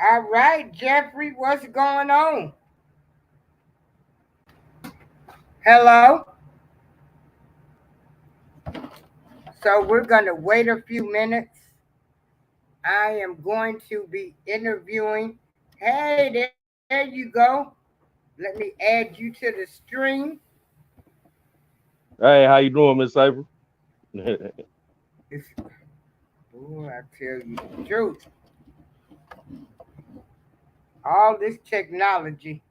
All right, Jeffrey, what's going on? Hello? So we're going to wait a few minutes. I am going to be interviewing. Hey, there you go. Let me add you to the stream. Hey, how you doing, Miss April? It's, oh, I tell you the truth. All this technology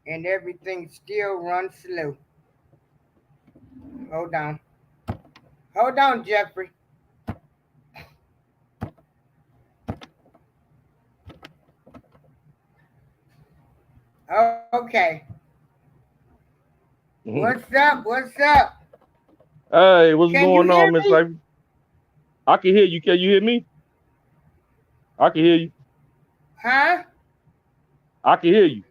and everything still runs slow. Hold on. Hold on, Jeffrey. Okay. What's up? What's up? Hey, what's Can you going hear on, Miss me? April? I can hear you. Can you hear me? I can hear you. Huh? I can hear you.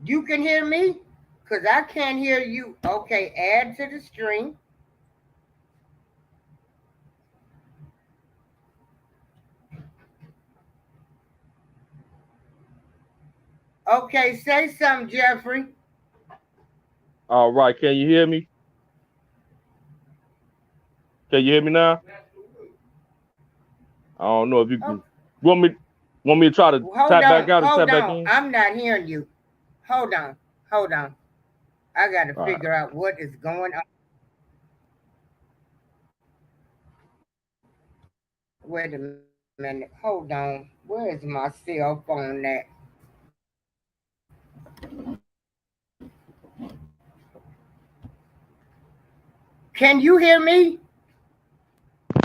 You can hear me? Because I can't hear you. Okay, add to the stream. Okay, say something, Jeffrey. All right, can you hear me? Can you hear me now? I don't know if you Oh, can. Want me? Want me to try to hold tap back on. out and Hold tap back on. in? I'm not hearing you. Hold on. Hold on. I got to All right. figure out what is going on. Wait a minute. Hold on. Where is my cell phone at? Can you hear me?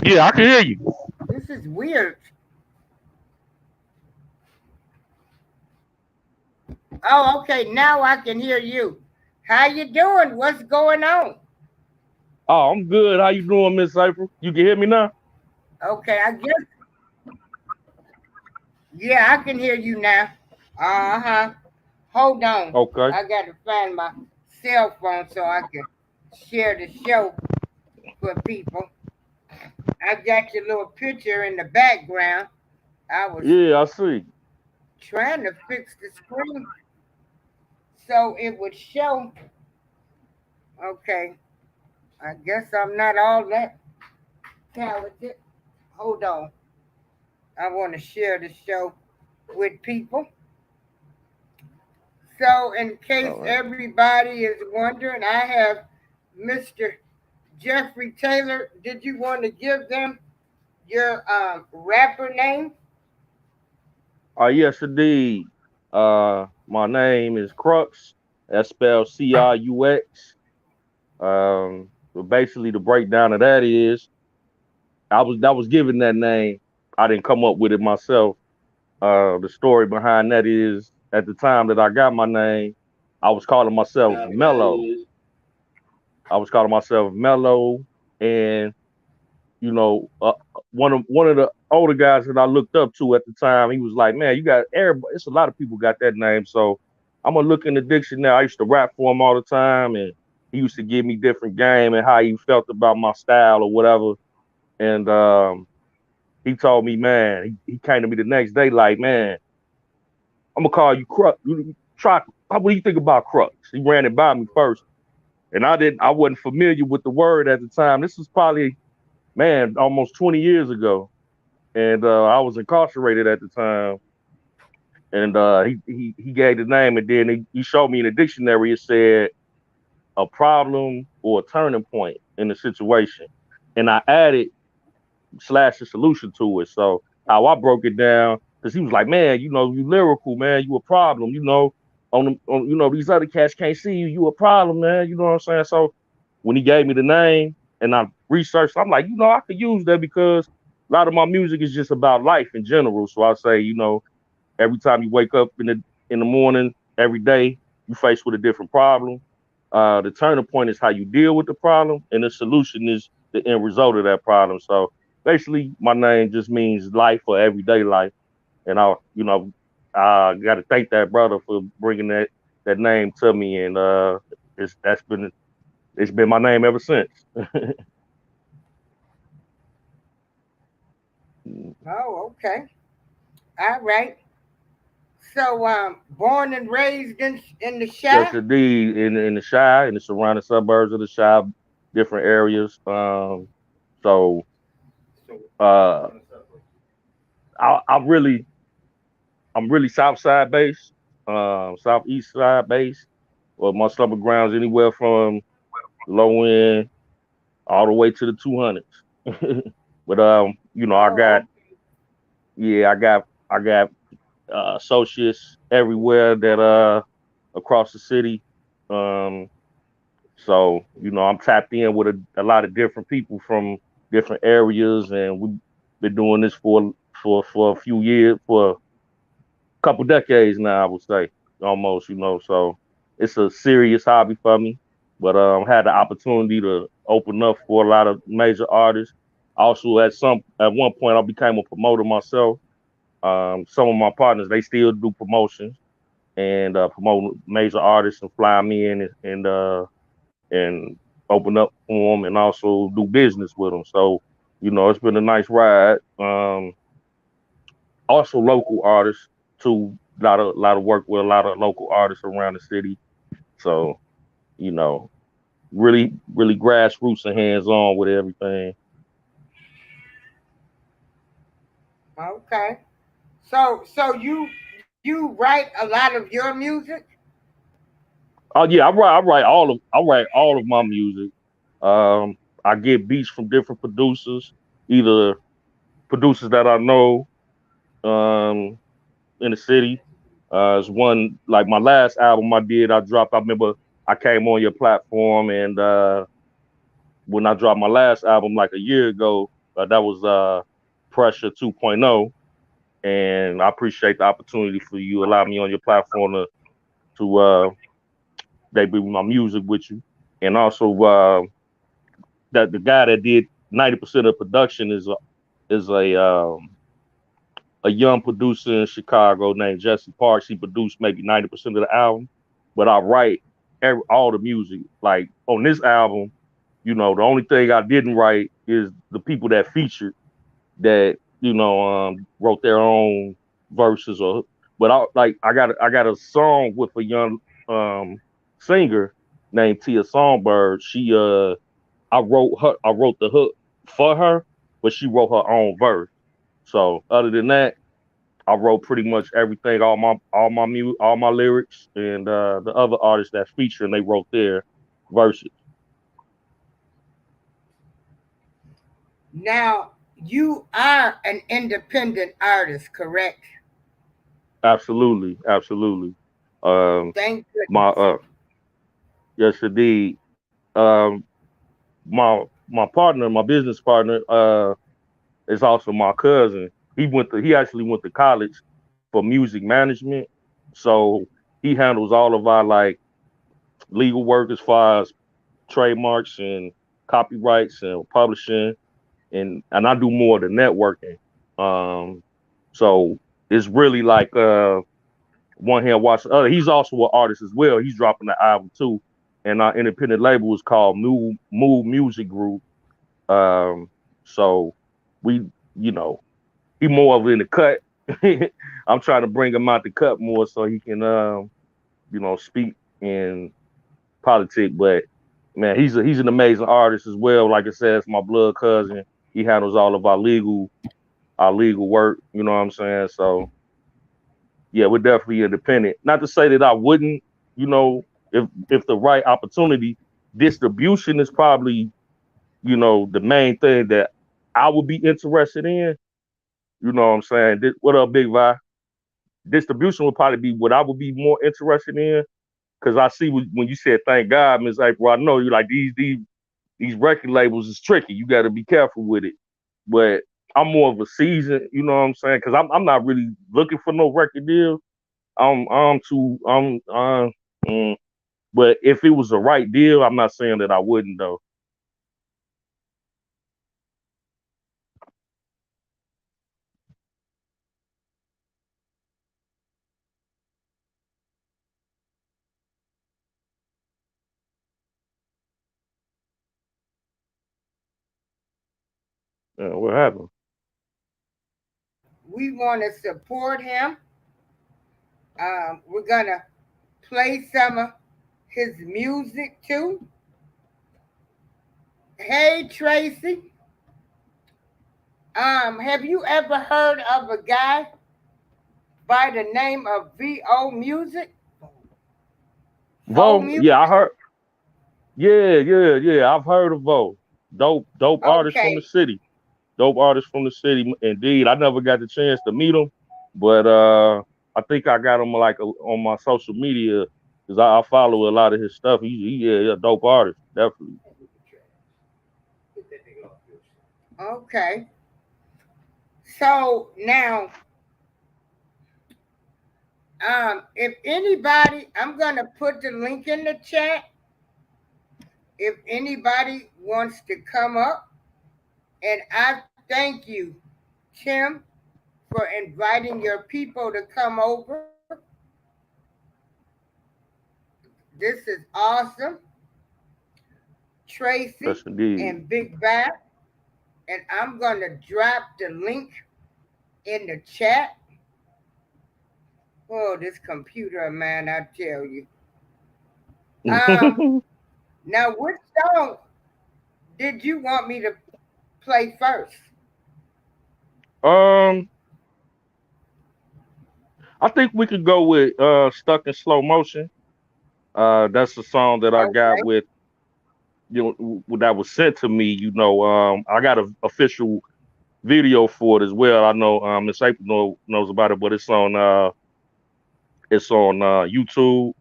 Yeah, I can hear you. This is weird. Oh, okay. Now I can hear you. How you doing? What's going on? Oh, I'm good. How you doing, Miss April? You can hear me now? Okay, I guess. Yeah, I can hear you now. Uh huh. Hold on. Okay. I got to find my cell phone so I can share the show for people. I got your little picture in the background. I was Yeah, I see. trying to fix the screen so it would show. Okay, I guess I'm not all that talented. Hold on. I want to share the show with people. So, in case All right. everybody is wondering, I have Mr. Jeffrey Taylor. Did you want to give them your rapper name? Yes, indeed. My name is Crux. That's spelled Crux. But basically, the breakdown of that is that was given that name. I didn't come up with it myself. The story behind that is at the time that I got my name, I was calling myself Mellow. I was calling myself Mellow, and you know, one of the older guys that I looked up to at the time, he was like, "Man, you got everybody. It's a lot of people got that name." So I'm gonna look in the dictionary. I used to rap for him all the time, and he used to give me different game and how he felt about my style or whatever. And he told me, man, he came to me the next day like, man, I'm gonna call you Crux. Try. What do you think about Crux? He ran it by me first, and I wasn't familiar with the word at the time. This was probably, man, almost 20 years ago, and I was incarcerated at the time. And he gave the name, and then he showed me in the dictionary. It said a problem or a turning point in the situation, and I added slash the solution to it. So how I broke it down, because he was like, man, you lyrical, man, you a problem, these other cats can't see you, you a problem, man, you know what I'm saying? So when he gave me the name and I researched, I'm like, I could use that because a lot of my music is just about life in general. So I say, every time you wake up in the morning, every day, you face with a different problem. The turning point is how you deal with the problem, and the solution is the end result of that problem. So basically, my name just means life or everyday life, and I got to thank that brother for bringing that name to me, and it's been my name ever since. Oh, okay. All right. So, born and raised in the Yes, Chi. indeed. In the Chi, in the surrounding suburbs of the Chi, different areas. So uh, I really, I'm really South Side based, Southeast Side based. Well, my summer grounds anywhere from low end all the way to the 200s. But I got Oh, yeah, I got associates everywhere that across the city. Um, so I'm tapped in with a lot of different people from different areas, and we've been doing this for a few years, for a couple decades now, I would say, almost. So it's a serious hobby for me, but had the opportunity to open up for a lot of major artists. Also, at one point, I became a promoter myself. Some of my partners, they still do promotions and promote major artists and fly me in and open up for them, and also do business with them. So it's been a nice ride. Also local artists too. A lot of work with a lot of local artists around the city. So you know, really grassroots and hands on with everything. okay. So you write a lot of your music? Oh yeah, I write all of my music. Um, I get beats from different producers, either producers that I know um, in the city. It's one like my last album I did. I dropped. I remember I came on your platform, and when I dropped my last album like a year ago, that was Pressure 2.0, and I appreciate the opportunity for you allow me on your platform to debut my music with you, and also that the guy that did 90% of production is a young producer in Chicago named Jesse Parks. He produced maybe 90% of the album, but I write all the music. Like on this album, the only thing I didn't write is the people that featured that wrote their own verses or. But I got a song with a young um, singer named Tia Songbird. I wrote the hook for her, but she wrote her own verse. So other than that, I wrote pretty much everything, all my lyrics, and the other artists that feature, and they wrote their verses. Now you are an independent artist, correct? Absolutely, absolutely. Um, Thank my goodness. yes, indeed. Um, my partner, my business partner, is also my cousin. He actually went to college for music management, so he handles all of our like legal work as far as trademarks and copyrights and publishing, and I do more of the networking. Um, so it's really like one hand watch the other. He's also an artist as well. He's dropping the album too, and our independent label is called Move Music Group. Um, so we, you know, he more of in the cut. I'm trying to bring him out the cut more so he can, speak in politics. But man, he's an amazing artist as well. Like I said, it's my blood cousin. He handles all of our legal work. You know what I'm saying? So yeah, we're definitely independent. Not to say that I wouldn't, if the right opportunity, distribution is probably, the main thing that I would be interested in. You know what I'm saying? What up, Big Vi? Distribution would probably be what I would be more interested in. Cause I see when you said thank God, Miss April, I know you like these record labels is tricky. You got to be careful with it. But I'm more of a season, you know what I'm saying? Cause I'm not really looking for no record deal. I'm too mm, but if it was the right deal, I'm not saying that I wouldn't though. What happened? We want to support him. We're gonna play some of his music too. Hey Tracy, have you ever heard of a guy by the name of VO Music? Vo Vo, Music. yeah, I heard. Yeah. I've heard of Vo. Dope artist from the Okay, city. Dope artist from the city. Indeed, I never got the chance to meet him, but I think I got him like on my social media because I follow a lot of his stuff. He a dope artist, definitely. okay. So now, if anybody, I'm gonna put the link in the chat. If anybody wants to come up, and I thank you, Tim, for inviting your people to come over. This is awesome. Yes, Tracy indeed. and Big Bad. And I'm going to drop the link in the chat. Oh, this computer, man, I tell you. Um, Now, which song did you want me to play first? um, I think we could go with "Stuck in Slow Motion." That's the song that I got Okay. with that was sent to me. I got an official video for it as well. I know Miss April knows about it, but it's on YouTube.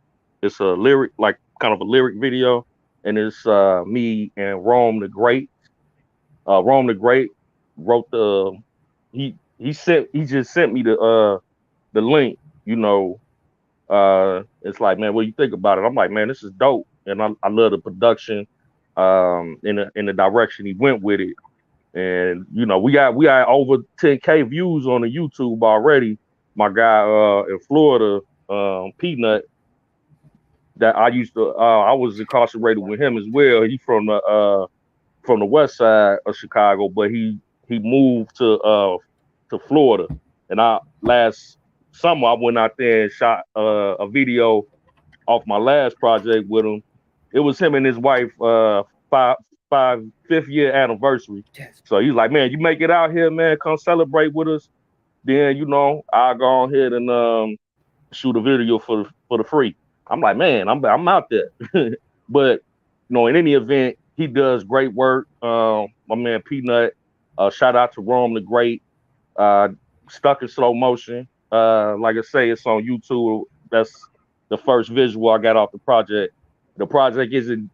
It's a lyric, like kind of a lyric video, and it's me and Rome the Great. Rome the Great wrote he just sent me the link. It's like, man, what do you think about it? I'm like, man, this is dope, and I love the production, in the direction he went with it. And we got over 10K views on the YouTube already. My guy in Florida, Peanut, that I was incarcerated with him as well. He from the west side of Chicago, but he moved to Florida. And I last summer I went out there and shot a video off my last project with him. It was him and his wife five five fifth year anniversary. So he's like, man, you make it out here, man, come celebrate with us. Then I'll go on ahead and shoot a video for the free. I'm like, man, I'm out there. But in any event, he does great work. My man Peanut, shout out to Rome the Great. Uh, Stuck in Slow Motion. Like I say, it's on YouTube. That's the first visual I got off the project. The project isn't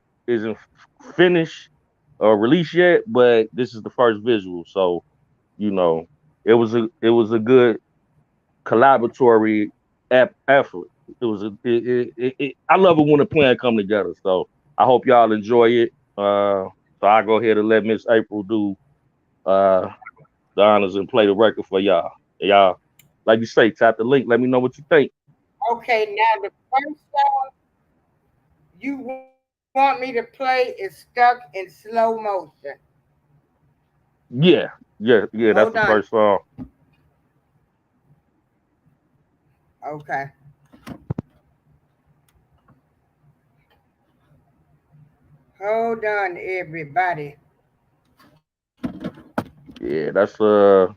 finished or released yet, but this is the first visual. So you know, it was a good collaboratory effort. It was I love it when a plan come together. So I hope y'all enjoy it. So I go ahead and let Miss April do uh, the honors and play the record for y'all. Y'all, like you say, tap the link. Let me know what you think. Okay, now the first song you want me to play is Stuck in Slow Motion. Yeah, yeah. Hold That's the on. first song. Okay. Hold on, everybody. Yeah, that's 'cause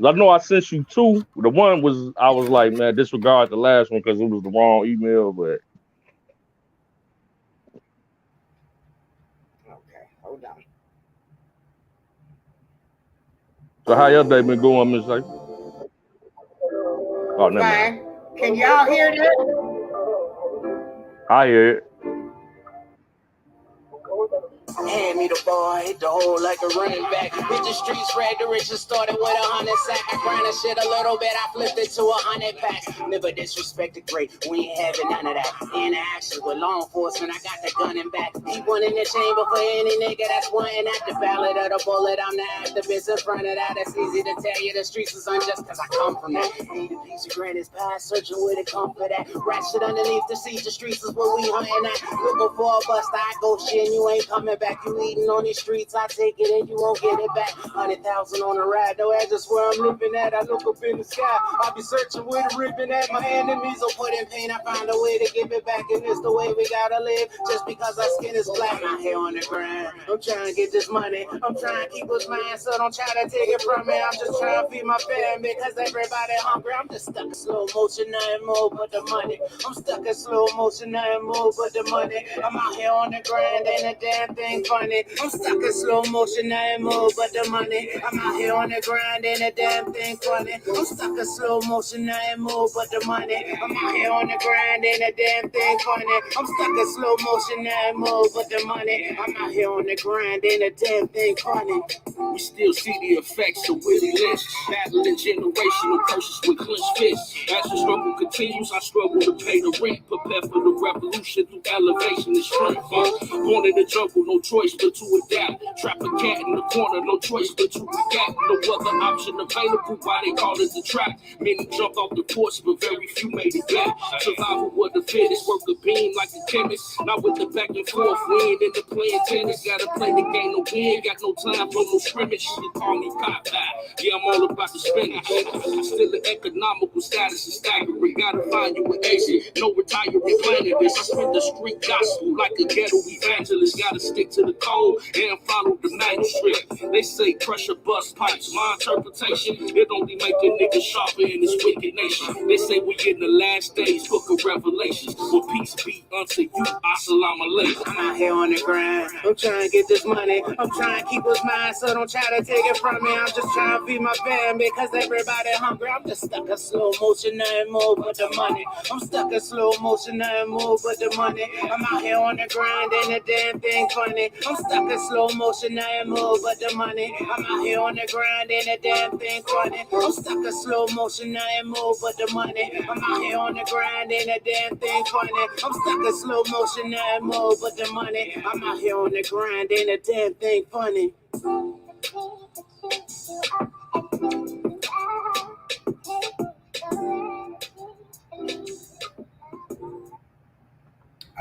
I know I sent you two. The one was I was like, man, disregard the last one because it was the wrong email. But Okay, hold on. so how your day been going, Miss April? Oh, never mind. Fine. Can y'all hear that? I hear it. Hand me the ball, hit the hole like a running back. Hit the streets, rag the riches, started with 100 sack. I grind the shit a little bit, I flipped it to 100 packs. Never disrespect the great, we ain't having none of that. Interaction with law enforcement, I got the gun in back. Keep one in the chamber for any nigga that's wanting at the ballot of the bullet. I'm the activist in front of that. It's easy to tell you the streets is unjust cause I come from that. Need a piece of granny's past, searching where to come for that. Ratchet underneath the seat, the streets is where we hunting at. Looking for a bust, I go shit and you ain't coming back. back. You eating on these streets, I take it and you won't get it back. 100,000 on a ride, no address where I'm living at. I look up in the sky, I'll be searching with a ribbon at. My enemies will put in pain, I find a way to give it back. And it's the way we gotta live, just because our skin is black. I'm out here on the grind, I'm trying to get this money. I'm trying to keep what's mine, so don't try to take it from me. I'm just trying to feed my family, because everybody hungry. I'm just stuck in slow motion, nothing more but the money. I'm stuck in slow motion, nothing more but the money. I'm out here on the grind, ain't a damn thing funny. I'm stuck in slow motion, nothing more but the money. I'm out here on the grind, ain't a damn thing funny. I'm stuck in slow motion, nothing more but the money. I'm out here on the grind, ain't a damn thing funny. I'm stuck in slow motion, nothing more but the money. I'm out here on the grind, ain't a damn thing funny. We still see the effects of Willie Lynch, battling generational curses with clenched fists. As the struggle continues, I struggle to pay the rent, prepare for the revolution through elevation and strength. Born in the jungle, no choice but to adapt. Trap a cat in the corner, no choice but to react. No other option available, why they call it the trap. Many jumped off the porch, but very few made it back. Survival of the fittest, work a beam like a chemist. Not with the back and forth, we ain't into playing tennis. Gotta play the game, no win, got no time for no scrimmage. You can call me cop guy. Yeah, I'm all about the spinach. Still the economical status is staggering. Gotta find you an exit. No retiring planet this. I spit the street gospel like a ghetto evangelist. Gotta stick to the code and follow the manuscript. They say pressure bust pipes. My interpretation, it only make a nigga sharper in this wicked nation. They say we in the last days, book of Revelations. Well, peace be unto you. Assalamu alaikum. I'm out here on the grind, I'm trying to get this money. I'm trying to keep what's mine, so don't try to take it from me. I'm just trying to feed my family, because everybody hungry. I'm just stuck in slow motion, nothing more but the money. I'm stuck in slow motion, nothing more but the money. I'm out here on the grind, ain't a damn thing funny. I'm stuck in slow motion, nothing more but the money. I'm out here on the grind, ain't a damn thing funny. I'm stuck in slow motion, nothing more but the money. I'm out here on the grind, ain't a damn thing funny. I'm stuck in slow motion, nothing more but the money. I'm out here on the grind, ain't a damn thing funny.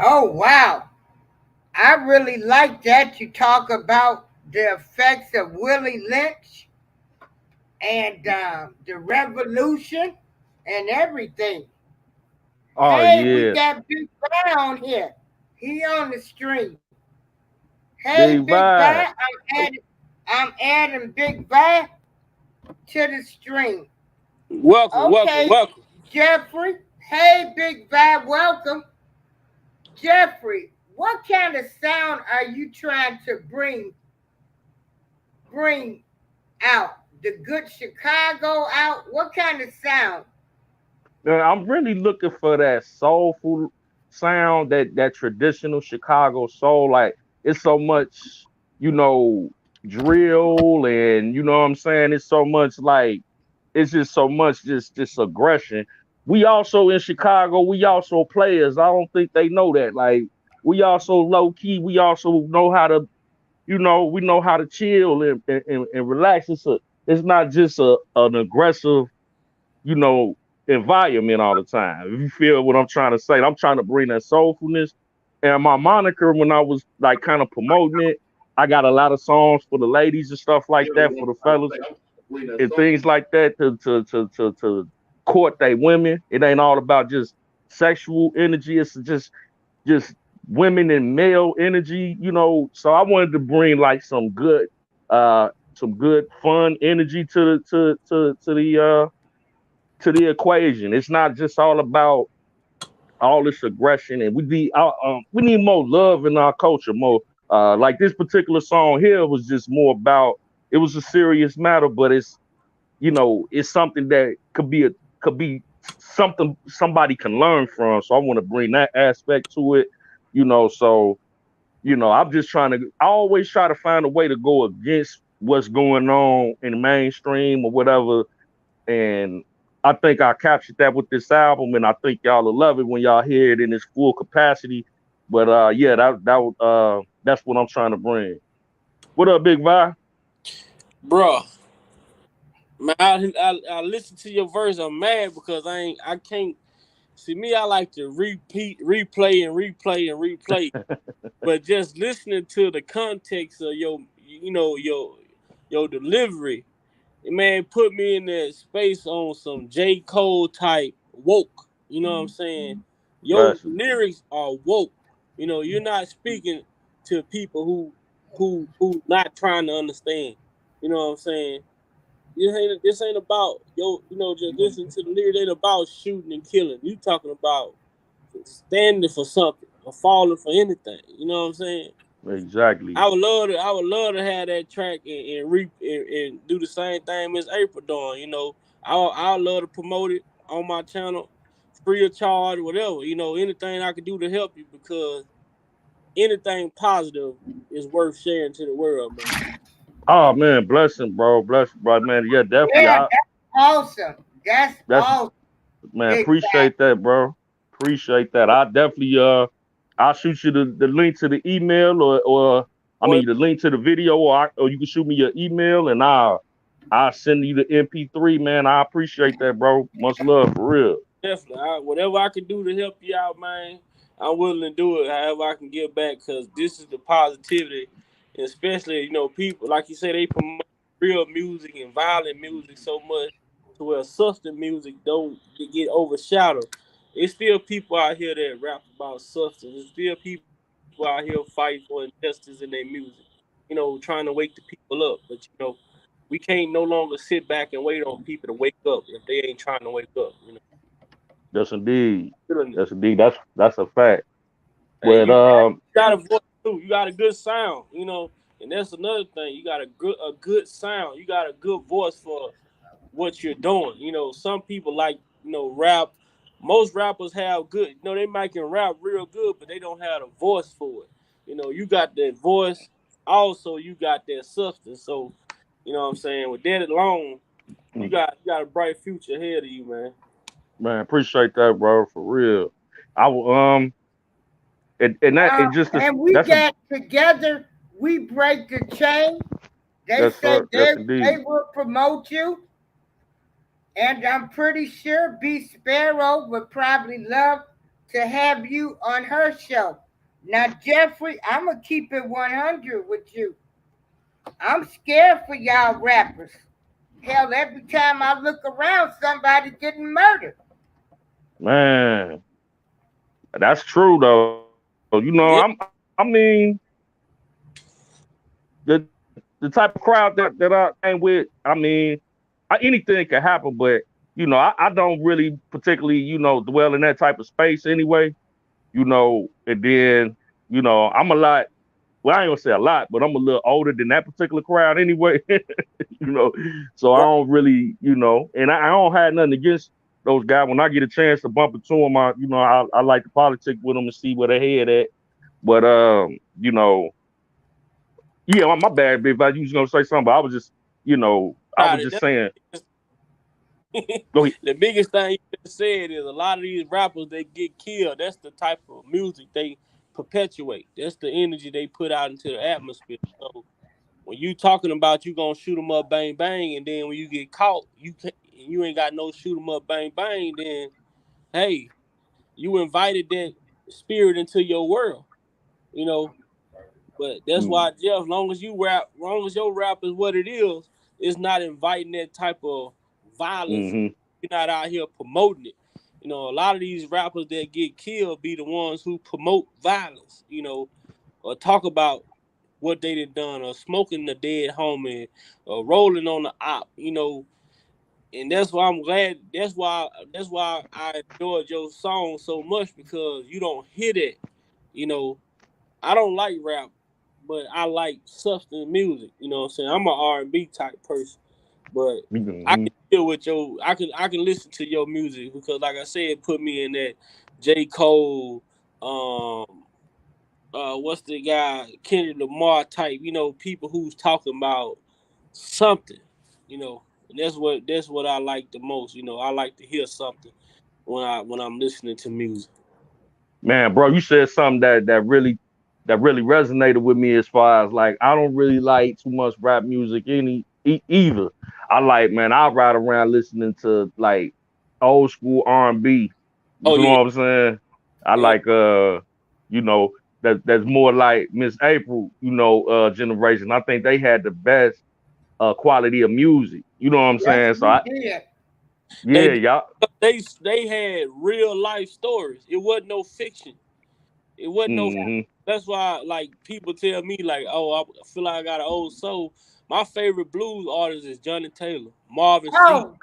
Oh, wow. I really like that you talk about the effects of Willie Lynch and the revolution and everything. Oh Hey, we yeah, got Big Vi on here. He on the stream. Hey, Big Big vibe. Vi, I'm adding Big Vi to the stream. Welcome, welcome, Okay, welcome. Jeffrey. Hey, Big Vi, welcome. Jeffrey, what kind of sound are you trying to bring out? The good Chicago out? What kind of sound? I'm really looking for that soulful sound, that traditional Chicago soul. Like it's so much, you know, drill, and you know what I'm saying. It's so much like it's just so much just aggression. We also in Chicago, we also players. I don't think they know that. Like we also low key. We also know how to, we know how to chill and relax. It's not just an aggressive, you know, environment all the time. If you feel what I'm trying to say, I'm trying to bring that soulfulness. And my moniker, when I was like kind of promoting it, I got a lot of songs for the ladies and stuff like that, for the fellas and things like that to court they women. It ain't all about just sexual energy. It's just women and male energy, you know. So I wanted to bring like some good fun energy to the equation. It's not just all about all this aggression, and we need more love in our culture. More like this particular song here was just more about. It was a serious matter, but it's something that could be something somebody can learn from. So I want to bring that aspect to it, So I'm just trying to. I always try to find a way to go against what's going on in the mainstream or whatever, and I think I captured that with this album, and I think y'all will love it when y'all hear it in its full capacity. But yeah, that's what I'm trying to bring. What up, Big Vi? Bro, man, I listen to your verse. I'm mad because I can't See me, I like to replay, and replay, and replay. But just listening to the context of your delivery, man, put me in that space on some J. Cole type woke. You know what I'm saying? Your Bless him. lyrics are woke. You're not speaking to people who not trying to understand. You know what I'm saying? This ain't about just listen to the lyrics. It ain't about shooting and killing. You talking about standing for something or falling for anything. You know what I'm saying? Exactly. I would love to have that track and do the same thing as April doing. I would love to promote it on my channel, free of charge, whatever. Anything I can do to help you, because anything positive is worth sharing to the world, man. Oh man, blessing, bro. Blessing, bro. Man, yeah, definitely. Yeah, that's awesome. That's That's awesome. man, Exactly. appreciate that, bro. Appreciate that. I definitely I'll shoot you the link to the email or I Boy, mean the link to the video or you can shoot me your email and I'll send you the MP3, man. I appreciate that, bro. Much love for real. definitely. Whatever I can do to help you out, man, I'm willing to do it. However I can give back, because this is the positivity, and especially people like you say, they promote real music and violent music so much to where substance music don't get overshadowed. It's still people out here that rap about substance. There's still people out here fighting for injustice in their music. Trying to wake the people up, but we can't no longer sit back and wait on people to wake up if they ain't trying to wake up. Yes indeed. Feeling it. Yes indeed. That's a fact. Hey, But you got a voice too. You got a good sound, and that's another thing. You got a good sound. You got a good voice for what you're doing. Some people like rap. Most rappers have good. They might can rap real good, but they don't have a voice for it. You got that voice. Also, you got that substance. So, what I'm saying. With that alone, you got a bright future ahead of you, man. man, appreciate that, bro, for real. I will and that and just this And we that's a got together, we break the chain. They yes say sir, yes they indeed. will promote you, and I'm pretty sure B Sparrow would probably love to have you on her show. Now, Jeffrey, I'm gonna keep it 100 with you. I'm scared for y'all rappers. Hell, every time I look around, somebody getting murdered. Man, that's true though. Yeah, I mean the type of crowd that I came with, I mean, anything can happen, but I don't really particularly, dwell in that type of space anyway, and then, I'm a lot, well, I ain't gonna say a lot, but I'm a little older than that particular crowd anyway, you know, so I right. don't really, and I don't have nothing against those guys. When I get a chance to bump into them, I like to politic with them and see where they head at. But, yeah, my bad, if I was gonna say something, but I Nah, was just saying, that's go ahead. the biggest thing you just said is a lot of these rappers, they get killed. That's the type of music they perpetuate. That's the energy they put out into the atmosphere. So when you talking about you gonna shoot them up, bang bang, and then when you get caught, you ain't got no shoot them up, bang bang. Then hey, you invited that spirit into your world. You know, But that's why, Jeff, long as your rap is what it is, it's not inviting that type of violence. Mm-hmm. You're not out here promoting it. A lot of these rappers that get killed be the ones who promote violence, or talk about what they done, or smoking the dead homie, or rolling on the op, and that's why I'm glad. That's why I enjoyed your song so much, because you don't hear that. You know, I don't like rap, but I like substance music. You know what I'm saying? I'm an R&B type person, but I Mm-hmm. can deal with I can listen to your music, because like I said, put me in that J. Cole, um, what's the guy, Kendrick Lamar type. People who's talking about something. And that's what I like the most. I like to hear something when I'm listening to music. Man, bro, you said something that really resonated with me as far as like I don't really like too much rap music either. I like, man, I ride around listening to like old school R&B. You Oh know yeah, what I'm saying? I yeah. like you know, that's more like Miss April, you know, generation. I think they had the best quality of music. You know what I'm Yes, saying? So we I did. yeah, And y'all. they had real life stories. It wasn't no fiction. It wasn't no. Hmm. That's why, like, people tell me, like, "Oh, I feel like I got an old soul." My favorite blues artist is Johnny Taylor, Marvin C.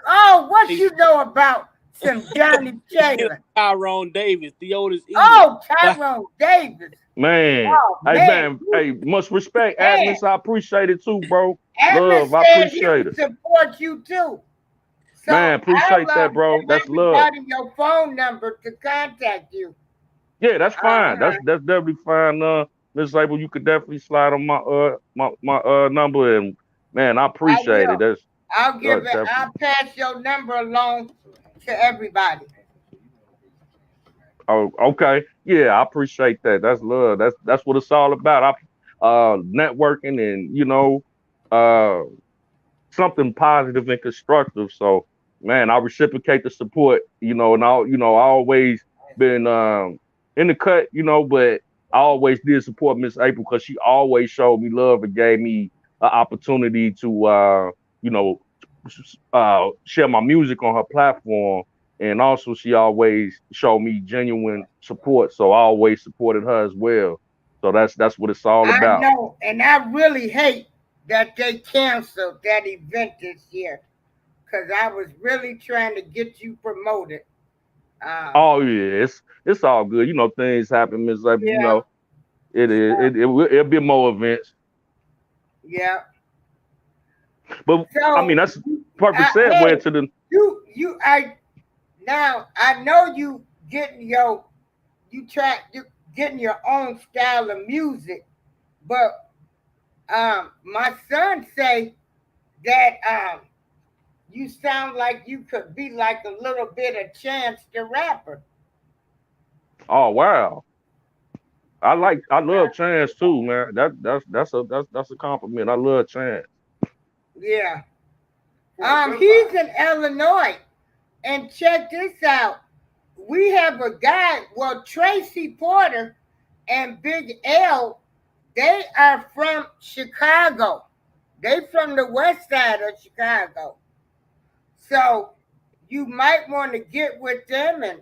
Oh, what you know about some Johnny Taylor? Tyrone Davis, Theodis East. Oh, Tyrone Davis. Man, Oh hey man, man, hey, much respect, man. Atlas. I appreciate it too, bro. Atlas Love, I said he appreciate would it. support you too. So Man, appreciate I'll that, bro. give That's love. everybody your phone number to contact you. Yeah, that's fine. Uh-huh. That's definitely fine. Miss Abel, you could definitely slide on my number, and man, I I appreciate it. will. That's I'll give it. definitely. I'll pass your number along to everybody. Oh, okay. Yeah, I appreciate that. That's love. That's what it's all about. Networking and uh something positive and constructive. So, man, I reciprocate the support, and I always been in the cut, but I always did support Miss April because she always showed me love and gave me an opportunity to you know, share my music on her platform. And also she always showed me genuine support. So I always supported her as well. So that's what it's all I about. know, and I really hate that they canceled that event this year because I was really trying to get you promoted. Um, Oh yeah, it's all good. Things happen, Miss April. yeah, It is. so, It'll be more events. yeah. But I mean, So, that's perfect segue hey, into the. I now I know you try you getting your own style of music, but my son say that you sound like you could be like a little bit of Chance the Rapper. Oh wow, I love Chance too, man. That's a compliment. I love Chance. Yeah. He's in Illinois, and check this out. We have a guy. Well, Tracy Porter and Big L. They are from Chicago. They from the west side of Chicago. So you might want to get with them and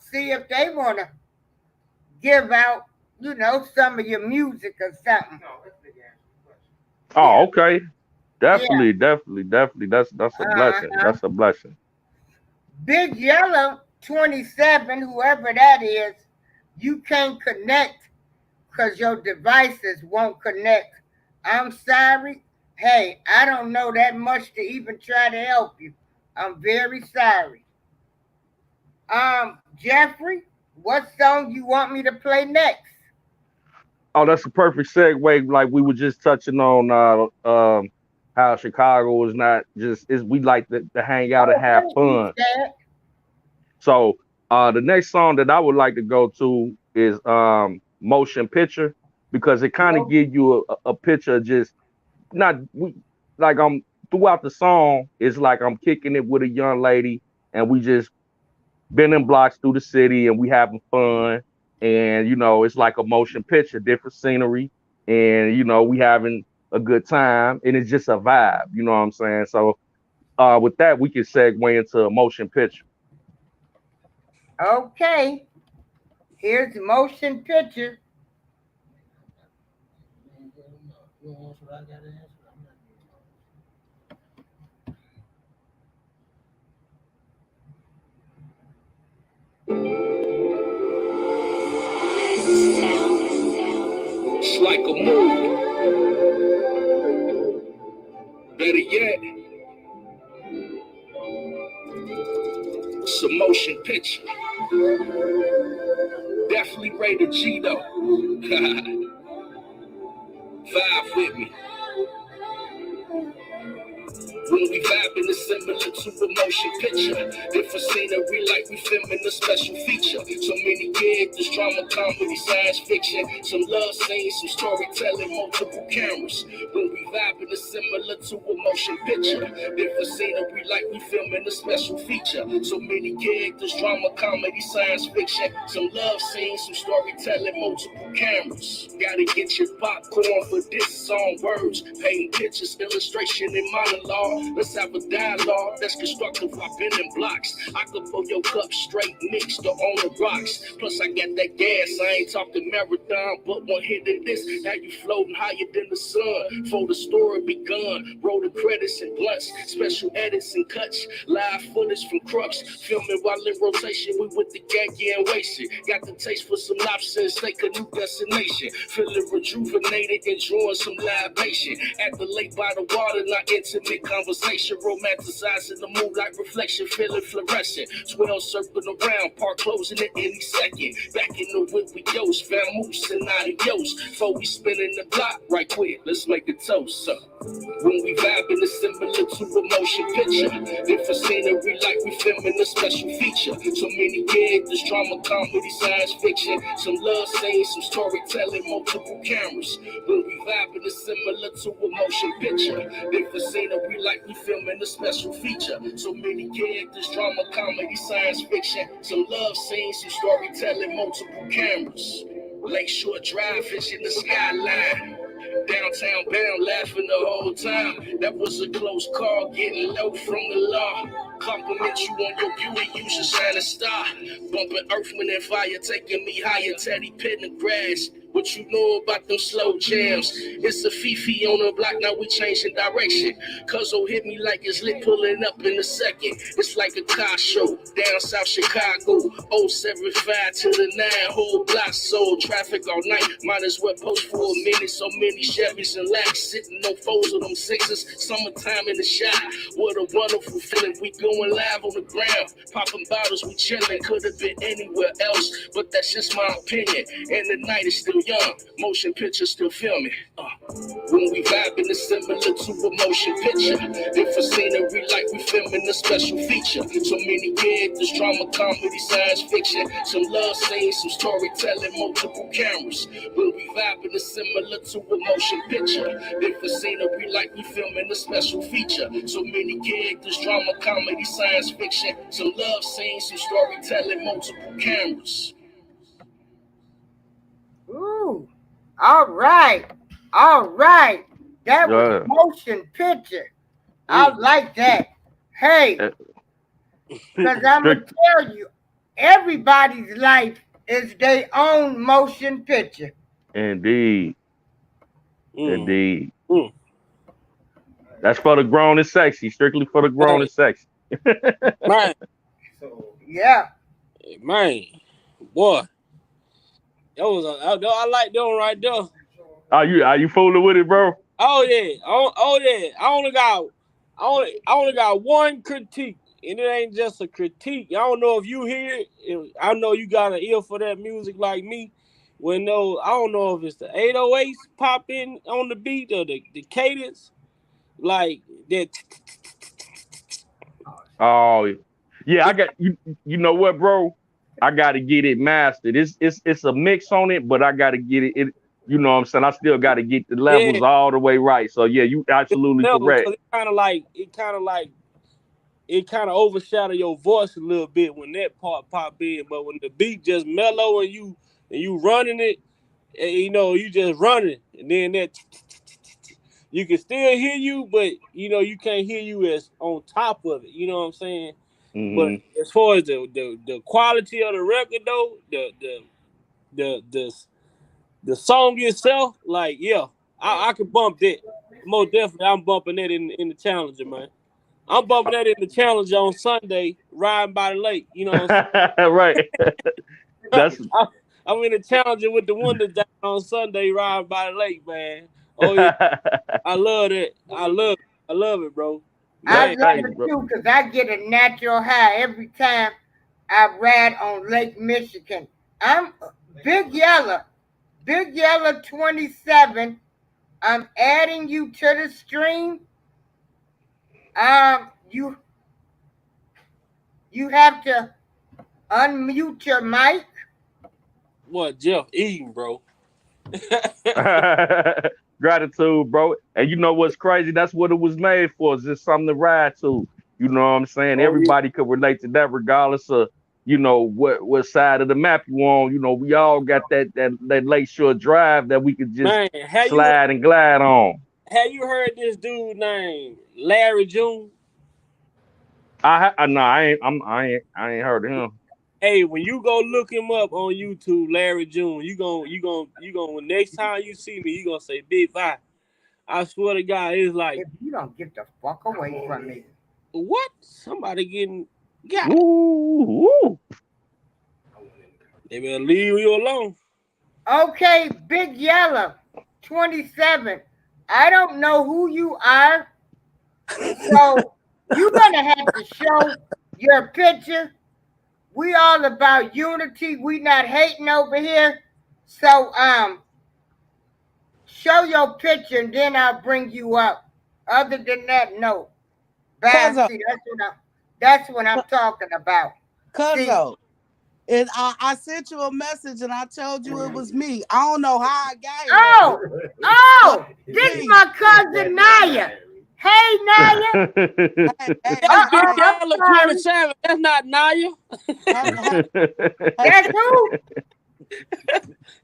see if they want to give out some of your music or something. Oh Yeah, okay, yeah. definitely. That's a blessing. Uh-huh. That's a blessing. Big Yellow 27, whoever that is, you can't connect because your devices won't connect. I'm sorry. Hey, I don't know that much to even try to help you. I'm very sorry. Jeffrey, what song you want me to play next? Oh, that's a perfect segue. Like we were just touching on how Chicago is not just is we like to hang out and Oh, have thank you, fun. Chad. So the next song that I would like to go to is Motion Picture because it kind of Mo- gives you a picture of just not like I'm throughout the song, it's like I'm kicking it with a young lady and we just bending blocks through the city and we having fun. And it's like a motion picture, different scenery, and we having a good time and it's just a vibe, you know what I'm saying? So with that we can segue into a motion picture. Okay, here's motion picture. It's like a movie. Better yet, it's a motion picture. Definitely rated G though. Vibe with me. When we vibing, it's similar to a motion picture. Different scenery like we filming a special feature. So many characters, drama, comedy, science fiction. Some love scenes, some storytelling, multiple cameras. When we vibing, it's similar to a motion picture. Different scenery like we filming a special feature. So many characters, drama, comedy, science fiction. Some love scenes, some storytelling, multiple cameras. Gotta get your popcorn for this song. Words, paint pictures, illustration, and monologue. Let's have a dialogue that's constructive. I've been in blocks. I could pull your cup straight, mixed or on the rocks. Plus, I got that gas. I ain't talking marathon, but one hit in this. Now you floating higher than the sun. For the story begun. Roll the credits and blunts. Special edits and cuts. Live footage from Crux. Filming while in rotation. We with the gang, and wasted. Got the taste for some lobster and steak, a new destination. Feeling rejuvenated, enjoying some libation. At the lake by the water, not intimate conversation. Romanticizing the moonlight reflection, feeling fluorescent. 12 circling around, park closing at any second. Back in the whip we ghost, vamoose and adios. Before we spinning the block, right quick, let's make a toast. When we vibing, it's similar to a motion picture. Different scenery like we filming a special feature. So many characters, drama, comedy, science fiction. Some love scenes, some storytelling, multiple cameras. When we vibing, it's similar to a motion picture. Different scenery like we filming a special feature. So many characters, drama, comedy, science fiction. Some love scenes, some storytelling, multiple cameras. Lakeshore Drive, fish in the skyline. Downtown bound, laughing the whole time. That was a close call, getting low from the law. Compliment you on your beauty, you should shine a star. Bumping earth, wind, and fire, taking me higher. Teddy Pendergrass. What you know about them slow jams? It's a Fifi on the block, now we changing direction. Cuzzo hit me like it's lit, pulling up in a second. It's like a car show, down South Chicago. 075 to the 9, whole block sold. Traffic all night, might as well post for a minute. So many Chevys and Lacks, sitting on foes of them sixes. Summertime in the shop, what a wonderful feeling. We going live on the ground, popping bottles, we chilling. Could have been anywhere else, but that's just my opinion. And the night is still young, motion picture still filming. When we vibing, it's similar to a motion picture. Different scenery like we filming a special feature. So many characters, drama, comedy, science fiction. Some love scenes, some storytelling, multiple cameras. When we vibing, it's similar to a motion picture. Different scenery like we filming a special feature. So many characters, drama, comedy, science fiction. Some love scenes, some storytelling, multiple cameras. Ooh. All right. All right. That was motion picture. I like that. Hey, because I'm going to tell you, everybody's life is their own motion picture. Indeed. Indeed. That's for the grown and sexy. Strictly for the grown and sexy. Man. Yeah. Man. Boy. That was I like that one right there. Are you fooling with it, bro? Oh yeah. I only got one critique. And it ain't just a critique. I don't know if you hear it. I know you got an ear for that music like me. I don't know if it's the 808s popping on the beat or the cadence. Like that. Oh yeah, I got you. You know what, bro? I got to get it mastered. It's a mix on it, but I got to get it. You know what I'm saying? I still got to get the levels all the way right. So yeah, you absolutely correct. It kind of overshadow your voice a little bit when that part pop in, but when the beat just mellow and you running it, and, you just running, and then that you can still hear you, but you can't hear you as on top of it. You know what I'm saying? Mm-hmm. But as far as the quality of the record though, the song itself, like I could bump that. Most definitely, I'm bumping that in the Challenger, man. I'm bumping that in the Challenger on Sunday, riding by the lake. You know what I'm saying? Right. I'm in the Challenger with the windows down on Sunday, riding by the lake, man. Oh yeah, I love that. I love it, bro. I love it too, because I get a natural high every time I ride on Lake Michigan. I'm Big Yellow 27. I'm adding you to the stream. You have to unmute your mic. What Jeff eating, bro? Gratitude, bro. And you know what's crazy? That's what it was made for. It's just something to ride to. You know what I'm saying? Oh yeah, Everybody could relate to that, regardless of what side of the map you on. We all got that Lakeshore Drive that we could just man. slide and glide on. Have you heard this dude named Larry June? No, I ain't heard of him. Hey, when you go look him up on YouTube, Larry June, you gonna next time you see me, you gonna say Big Five. I swear to God, it's like If you don't get the fuck away from me. what? Somebody getting got. Ooh, ooh. They better leave you alone. Okay, Big Yellow, 27. I don't know who you are, so you're gonna have to show your picture. We all about unity. We not hating over here. So show your picture and then I'll bring you up. Other than that, no. Bad. Cuzzo, See, that's what I'm talking about. See, Cuzzo. And I sent you a message and I told you it was me. I don't know how I got here, oh, but this is please. my cousin Naya. Hey Naya. Hey, hey, That's Big hey, I'm Yellow sorry. 27. That's not Naya. hey, That's who?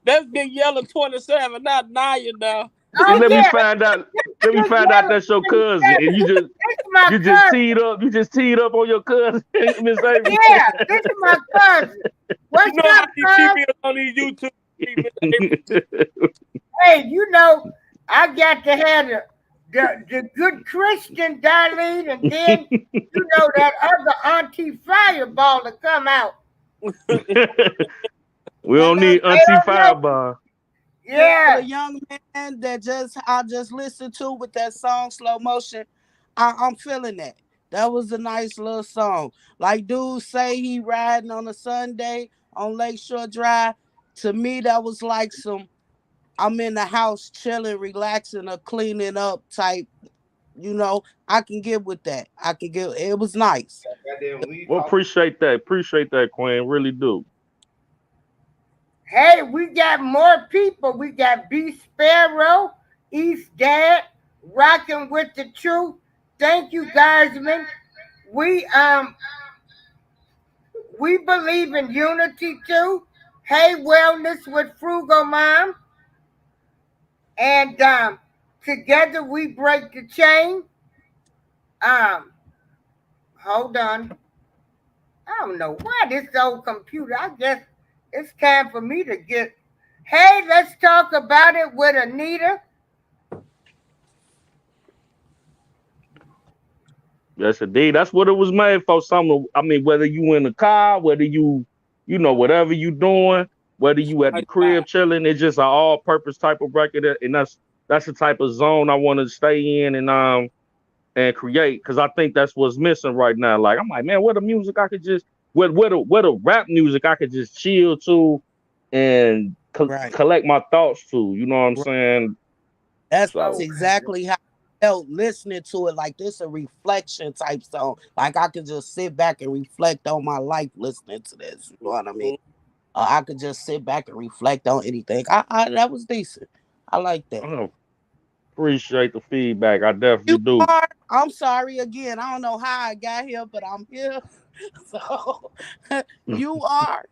That's Big Yellow 27, not Naya now. See, Oh let me yeah, find out. Let me Big find out Yellow that's your cousin, 27. and This is my you just cousin. teed up. You just teed up on your cousin, Miss Avery. Yeah, this is my cousin. You What's know how up, these cuz? females on these YouTube treatment. Hey, I got to have the good Christian Darlene, and then that other Auntie Fireball to come out. We hey, don't look, need They Auntie don't know. Fireball. the Yeah. young man that I just listened to with that song Slow Motion. I'm feeling that. That was a nice little song. Like dude say he riding on a Sunday on Lakeshore Drive. To me, that was like some I'm in the house chilling, relaxing, or cleaning up type. I can get with that. I can get. It was nice. Well, appreciate that, Queen. Really do. Hey, we got more people. We got B Sparrow, East Dad, rocking with the truth. Thank you, guys, man. We we believe in unity too. Hey, wellness with Frugal Mom, and together we break the chain. Um, hold on. I don't know why this old computer. I guess it's time for me to get. Hey, let's talk about it with Anita. Yes, indeed. That's what it was made for. Something. I mean, whether you in the car, whether whatever you doing, whether you at the crib chilling, it's just an all-purpose type of record, and that's the type of zone I want to stay in and create, because I think that's what's missing right now. Like I'm like, man, what the music I could just what the rap music I could just chill to and Right. collect my thoughts to. You know what I'm Right. saying? That's So exactly how I felt listening to it. Like this a reflection type song. Like I could just sit back and reflect on my life listening to this. You know what I mean? I could just sit back and reflect on anything. I that was decent. I like that. I appreciate the feedback. I definitely You do. are. I'm sorry again. I don't know how I got here, but I'm here. So you are.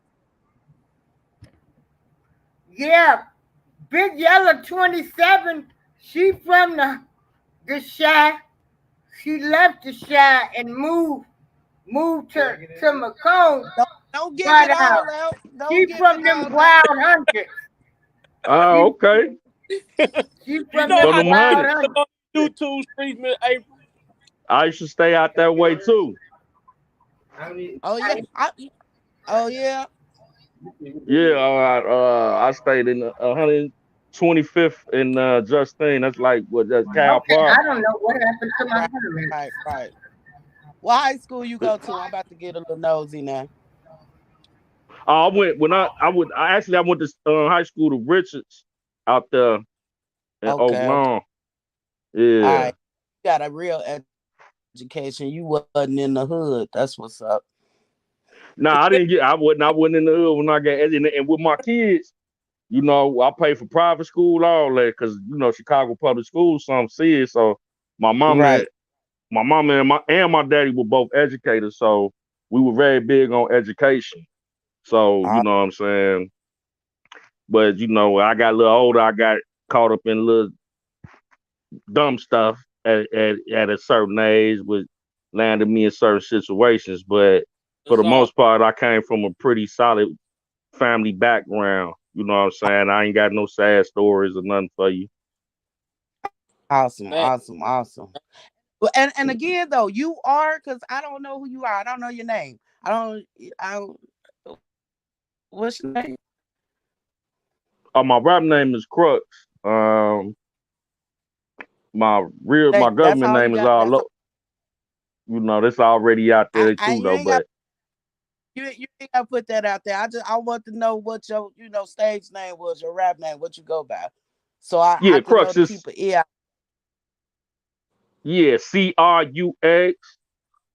Yeah, Big Yellow 27. She from the Shy. She left the Shy and moved to Macomb. Don't give But it all out. she Don't give it from them all out. wild hunters. She Oh, okay. she You from know them how From them these wild hundreds. females hunters. on YouTube streets, man, April. I used to stay out that way too. Oh yeah. Oh yeah. Yeah, I stayed in 125th in Justine. That's like what that's Cal Okay, Park. I don't know what happened to my Right. internet. Right. Right. What high school you go to? I'm about to get a little nosy now. I went when I went to high school to Richards out there in Oak Okay. Okay. Lawn. All Yeah. right. You got a real education. education. You wasn't in the hood. That's what's up. Nah, I didn't get. I wasn't in the hood when I got and with my kids. I pay for private school, all that, because Chicago public schools, some serious. So my mom and Right. my mama and my daddy were both educators, so we were very big on education. So you Uh, know what I'm saying. But I got a little older, I got caught up in little dumb stuff at a certain age, which landed me in certain situations. But for That's the all. most part, I came from a pretty solid family background. You know what I'm saying? I ain't got no sad stories or nothing for you. awesome, Fact. awesome, awesome. Well, and again though, you are because I don't know who you are. I don't know your name. I don't. What's your name? My rap name is Crux. My That's government all you name is got. all That's up. That's already out there I too you though. ain't got But you ain't got to put that out there. I want to know what your stage name was, your rap name, what you go by, so I yeah, can know Crux the is people. Yeah. yeah, CRUX.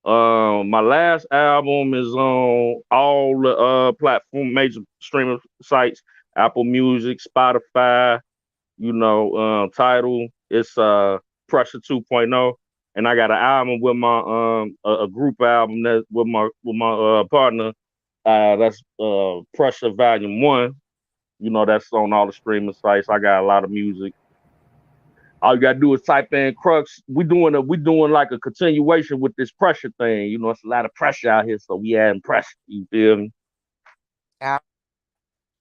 My last album is on all the major streaming sites, Apple Music, Spotify, title. It's Pressure 2.0. And I got an album with my a group album that with my partner. That's Pressure Volume 1. That's on all the streaming sites. I got a lot of music. All you gotta do is type in Crux. We doing like a continuation with this pressure thing. It's a lot of pressure out here, so we adding pressure. You feel me? All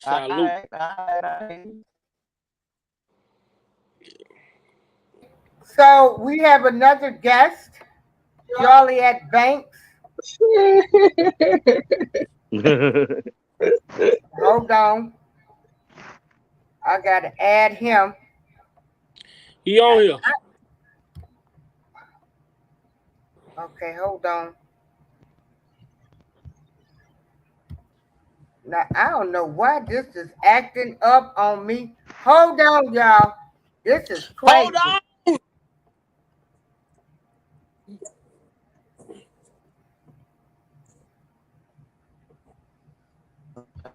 Salute. right, all right. So we have another guest, Joliet Banks. Hold on. I got to add him. He on here. Okay, hold on. Now, I don't know why this is acting up on me. Hold on, y'all. This is Hold crazy. on.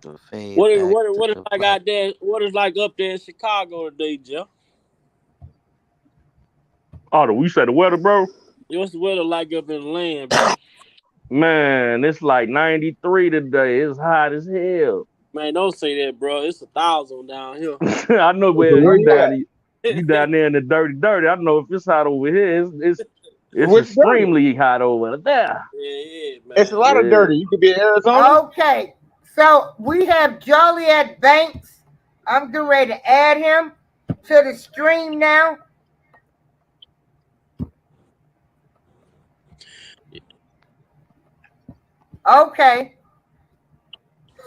To fade What is back what is, to what is the like black. out there? What is like up there in Chicago today, Jeff? Oh, we said the weather, bro. What's the weather like up in the land, bro? Man, it's like 93 today. It's hot as hell. Man, don't say that, bro. It's 1,000 down here. I know where Where you you down. at? You down there in the dirty, dirty. I know if it's hot over here, it's Which dirty? extremely hot over there. Yeah, It's a man. lot of Yeah. dirty. You could be in Arizona. Okay, so we have Joliet Banks. I'm getting ready to add him to the stream now. Okay,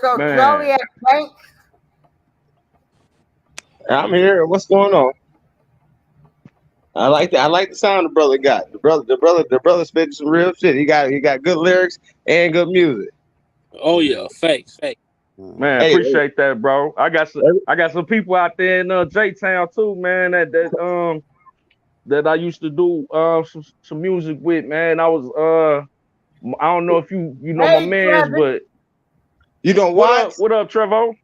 so Man, Joliet Banks. I'm here. What's going on? I like that. I like the sound the brother got. The brother spitting some real shit. He got good lyrics and good music. Oh yeah, facts, facts. man, Hey, appreciate that, bro. I got some people out there in J Town too, man. That I used to do some music with, man. I don't know if you know my Hey, man's, Travis. but you know what up? Watts? What up, Trevo?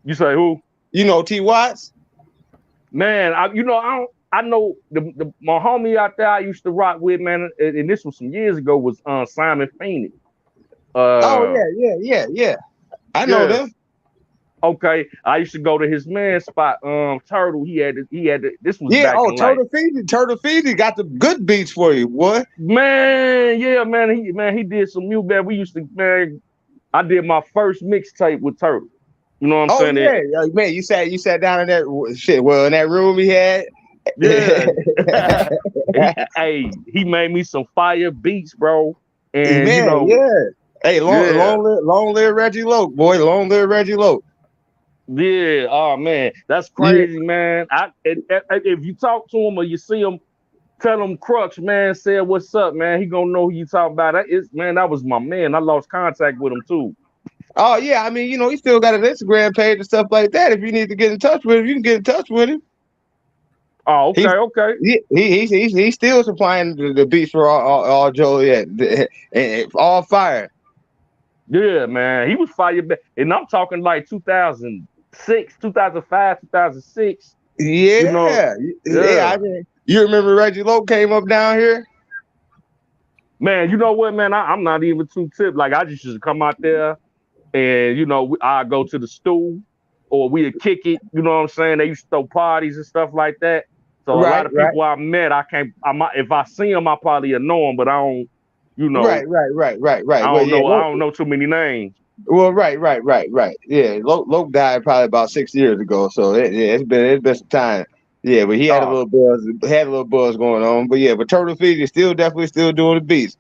You say who? You know T Watts? Man, I know my homie out there I used to rock with, man, and this was some years ago, was Simon Phoenix. Oh Uh yeah. I know yeah. them. Okay. I used to go to his man spot, Turtle. This was Yeah. back Oh, in like, Turtle Feedy got the good beats for you, boy. man, yeah, man. He did some new bad. We used to, man, I did my first mixtape with Turtle. You know what I'm Oh saying? yeah, man. You sat down in that shit. Well, in that room he had. Yeah. He made me some fire beats, bro. And Man, yeah. Hey, long, yeah. long live Reggie Loke, boy. Long live Reggie Loke. Yeah, oh man, that's Yeah. crazy, man. If you talk to him or you see him, tell him Crux, man, say what's up, man. He gonna know who you talking about. That was my man. I lost contact with him too. Oh yeah, I mean, he still got an Instagram page and stuff like that. If you need to get in touch with him, you can get in touch with him. Oh, okay, He's okay. he's still supplying the beats for all Joliet and all fire. Yeah, man. He was fired back. And I'm talking like 2006, 2005, 2006. You know, Yeah, yeah. yeah. You remember Reggie Lowe came up down here? Man, you know what, man? I'm not even too tipped. Like, I just used to come out there and, I go to the stool or we'd kick it. You know what I'm saying? They used to throw parties and stuff like that. So a lot Right, of right, people I met, if I see them, I probably know them, but I don't, you know, right. Well, yeah, I don't know too many names. well, right. Yeah, Loke died probably about 6 years ago, so yeah, it's been some time. Yeah, but he had Oh, a little buzz going on. But yeah, but Turtle Feed is definitely still doing the beats.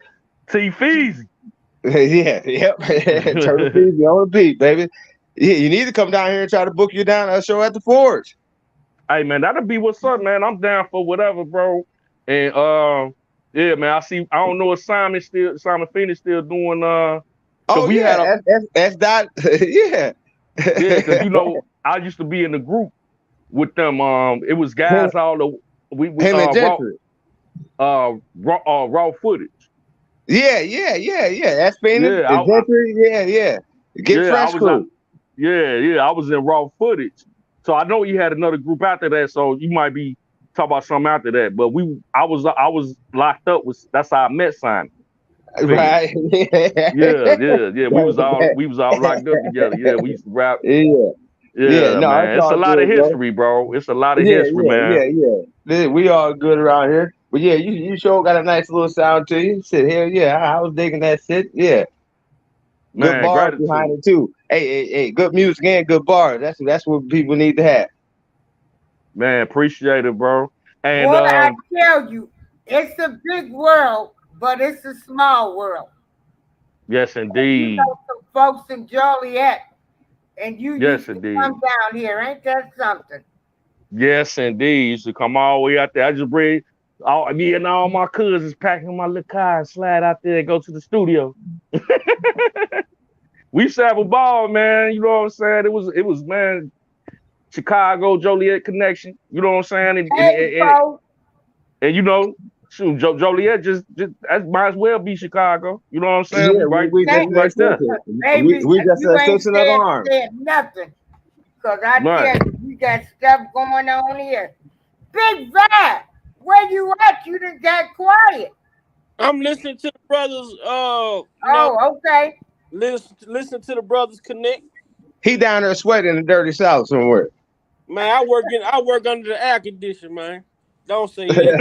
T Feezy. Yeah, yep. Turtle Feed on the beat, baby. Yeah, you need to come down here and try to book you down a show at the Forge. Hey man, that'll be what's up, man. I'm down for whatever, bro. And yeah, man. I don't know if Simon Phoenix still doing cause Oh we had a yeah, that's that. Yeah. yeah, cause I used to be in the group with them. It was him, guys all the we him and Gentry. raw footage. Yeah. That's Phoenix. Yeah, And Gentry. Yeah. Get yeah, Fresh Crew. I was in raw footage. So I know you had another group after that, so you might be talking about something after that. But I was locked up with that's how I met Simon Phoenix. Right. Yeah. We was all locked up together. Yeah, we used to rap. Yeah. Yeah. Yeah, No, it's man. It's a all lot of good, bro. history, bro. It's a lot of history, man. We all good around here. But yeah, you sure got a nice little sound to you. Shit, hell yeah, I was digging that shit. Yeah, good Man, bars behind gratitude. it too. Hey, good music and good bars. That's what people need to have. Man, appreciate it, bro. And Boy, I tell you, it's a big world, but it's a small world. yes, You indeed. know some folks in Joliet, and you Yes, used to come indeed. down here. Ain't that something? Yes, indeed. Used to come all the way out there. I just bring me and all my cousins packing my little car and slide out there and go to the studio. We used to have a ball, man. You know what I'm saying? It was man, Chicago Joliet connection. You know what I'm saying? Hey, folks, And shoot, Joliet just that might as well be Chicago. You know what I'm saying? Yeah, we just thank We an right there. extension. baby, We just an you ain't extension of the arm. said nothing. Because I Right. tell you, we got stuff going on here. Big Vibe, where you at? You done got quiet. I'm listening to the brothers. Oh, okay. Listen to the brothers connect. He down there sweating in the dirty south somewhere. Man, I work under the air conditioner, man. Don't say that.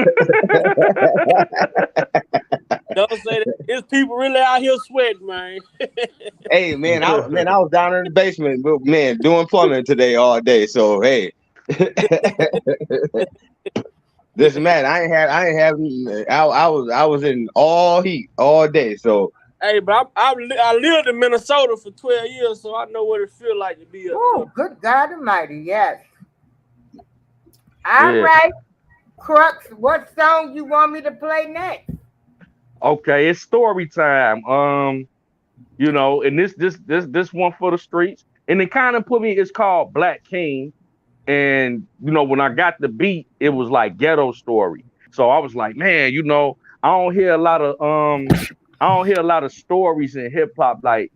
Don't say that. It's people really out here sweating, man. Hey man, I was down in the basement, but man, doing plumbing today all day. So hey, this man, I was in all heat all day. So Hey, but I lived in Minnesota for 12 years, so I know what it feels like to be up Oh, good God Almighty, yes. All Yeah. right, Crux, what song you want me to play next? Okay, it's story time. And this one for the streets. And it kind of put me, it's called Black King. And when I got the beat, it was like ghetto story. So I was like, man, I don't hear a lot of stories in hip hop like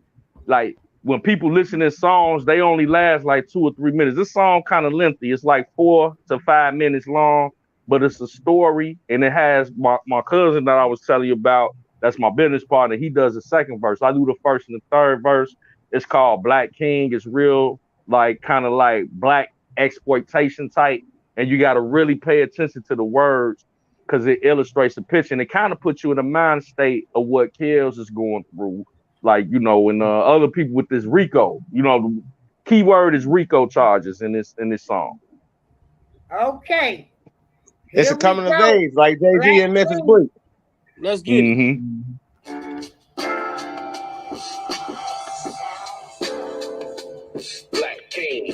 when people listen to songs, they only last like 2 or 3 minutes. This song kind of lengthy. It's like 4 to 5 minutes long, but it's a story, and it has my cousin that I was telling you about. That's my business partner. He does the second verse. I do the first and the third verse. It's called Black King. It's real, like kind of like black exploitation type, and you got to really pay attention to the words because it illustrates the picture, and it kind of puts you in a mind state of what Kills is going through. Like, and other people with this RICO, the key word is RICO charges in this song. Okay, it's here a we coming of go. age, like Jay-Z Black and Memphis King. Bleak. Let's get it. Black King.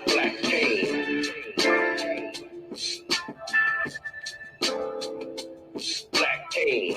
Black King. Black King.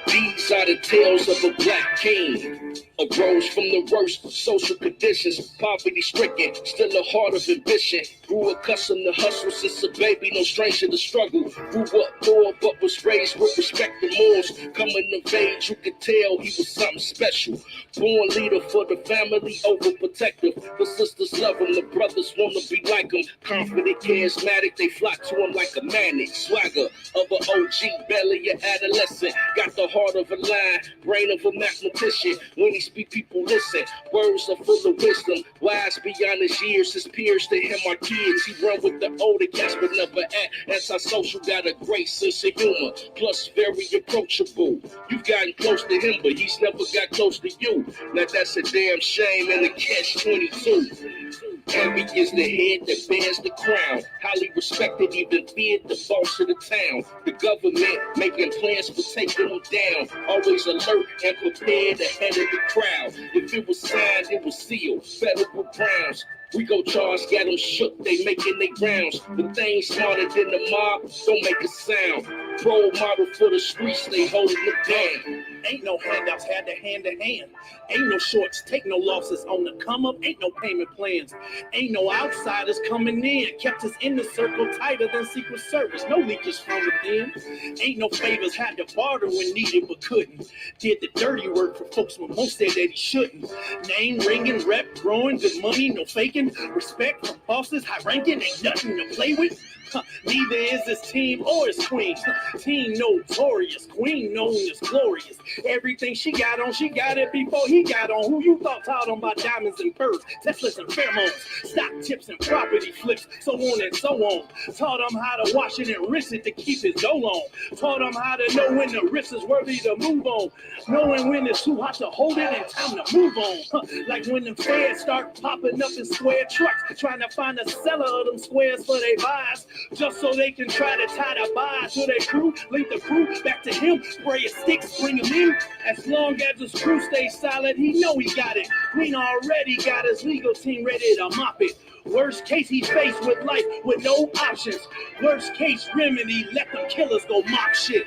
These are the tales of a black king. Arose from the worst social conditions, poverty stricken, still a heart of ambition. Grew accustomed to hustle since a baby, no stranger to struggle. Grew up poor but was raised with respect and morals. Coming of age, you could tell he was something special. Born leader for the family, overprotective. The sisters love him, the brothers wanna be like him. Confident, charismatic, they flock to him like a magnet. Swagger of an OG, belly of adolescent. Got the heart of a lion, brain of a mathematician. When he speak, people listen. Words are full of wisdom. Wise beyond his years. His peers to him are kids. He run with the older cats, but never act antisocial. Got a great sense of humor. Plus very approachable. You've gotten close to him, but he's never got close to you. Now that's a damn shame and a catch-22. Heavy is the head that bears the crown. Highly respected, even feared, the boss of the town. The government making plans for taking them down. Always alert and prepared ahead of the crowd. If it was signed, it was sealed. Federal grounds. We go charge, got them shook, they making they rounds. The thing smarter than the mob, don't make a sound. Role model for the streets, they holding it down. Ain't no handouts, had to hand to hand. Ain't no shorts, take no losses on the come up. Ain't no payment plans. Ain't no outsiders coming in. Kept us in the circle tighter than Secret Service. No leakers from within. Ain't no favors, had to barter when needed but couldn't. Did the dirty work for folks when most said that he shouldn't. Name ringing, rep growing, good money, no faking. Respect from bosses, high ranking, ain't nothing to play with. Neither is his team or his queen. Team notorious, queen known as glorious. Everything she got it before he got on. Who you thought taught him about diamonds and pearls, Teslas and pheromones, stock tips and property flips, so on and so on. Taught him how to wash it and rinse it to keep his dough on. Taught him how to know when the risk is worthy to move on. Knowing when it's too hot to hold it and time to move on. Like when the feds start popping up in square trucks, trying to find a seller of them squares for their buys. Just so they can try to tie the buy to their crew, lead the crew back to him, spray his sticks, bring him in. As long as his crew stays solid, he know he got it. Queen already got his legal team ready to mop it. Worst case, he's faced with life with no options. Worst case remedy, let them killers go mock shit.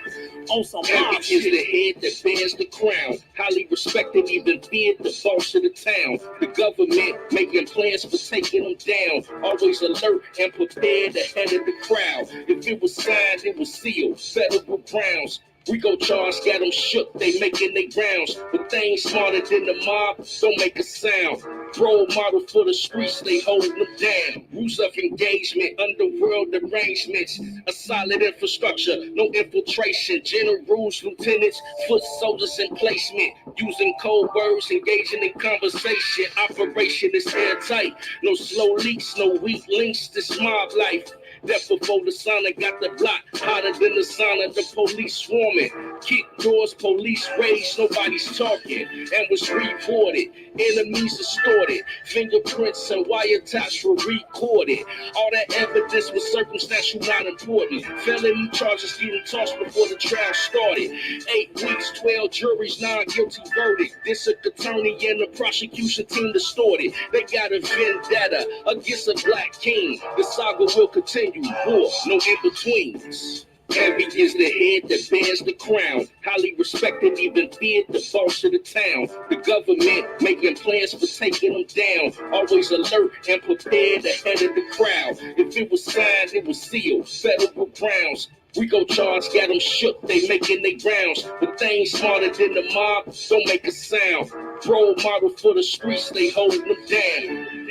On some mob shit. Is the head that bears the crown. Highly respected, even feared, the boss of the town. The government making plans for taking them down. Always alert and prepared ahead of the crowd. If it was signed, it was sealed. Federal grounds. We go charge, got them shook, they making they rounds. But they ain't smarter than the mob, don't make a sound. Role model for the streets, they holding them down. Rules of engagement, underworld arrangements. A solid infrastructure, no infiltration. Generals, lieutenants, foot soldiers in placement. Using code words, engaging in conversation. Operation is airtight. No slow leaks, no weak links, this mob life. That before the sauna got the block hotter than the sauna, the police swarming. Kick doors, police rage, nobody's talking. And was reported, enemies extorted. Fingerprints and wiretaps were recorded. All that evidence was circumstantial, not important. Felony charges getting tossed before the trial started. 8 weeks, 12 juries, non-guilty verdict. District attorney and the prosecution team distorted. They got a vendetta against a black king. The saga will continue. War, no in-betweens. Heavy is the head that bears the crown. Highly respected, even feared, the boss of the town. The government making plans for taking them down. Always alert and prepared ahead of the crowd. If it was signed, it was sealed. Federal grounds. We go charge, got them shook, they making they rounds. But they ain't smarter than the mob, don't make a sound. Role model for the streets, they holding them down.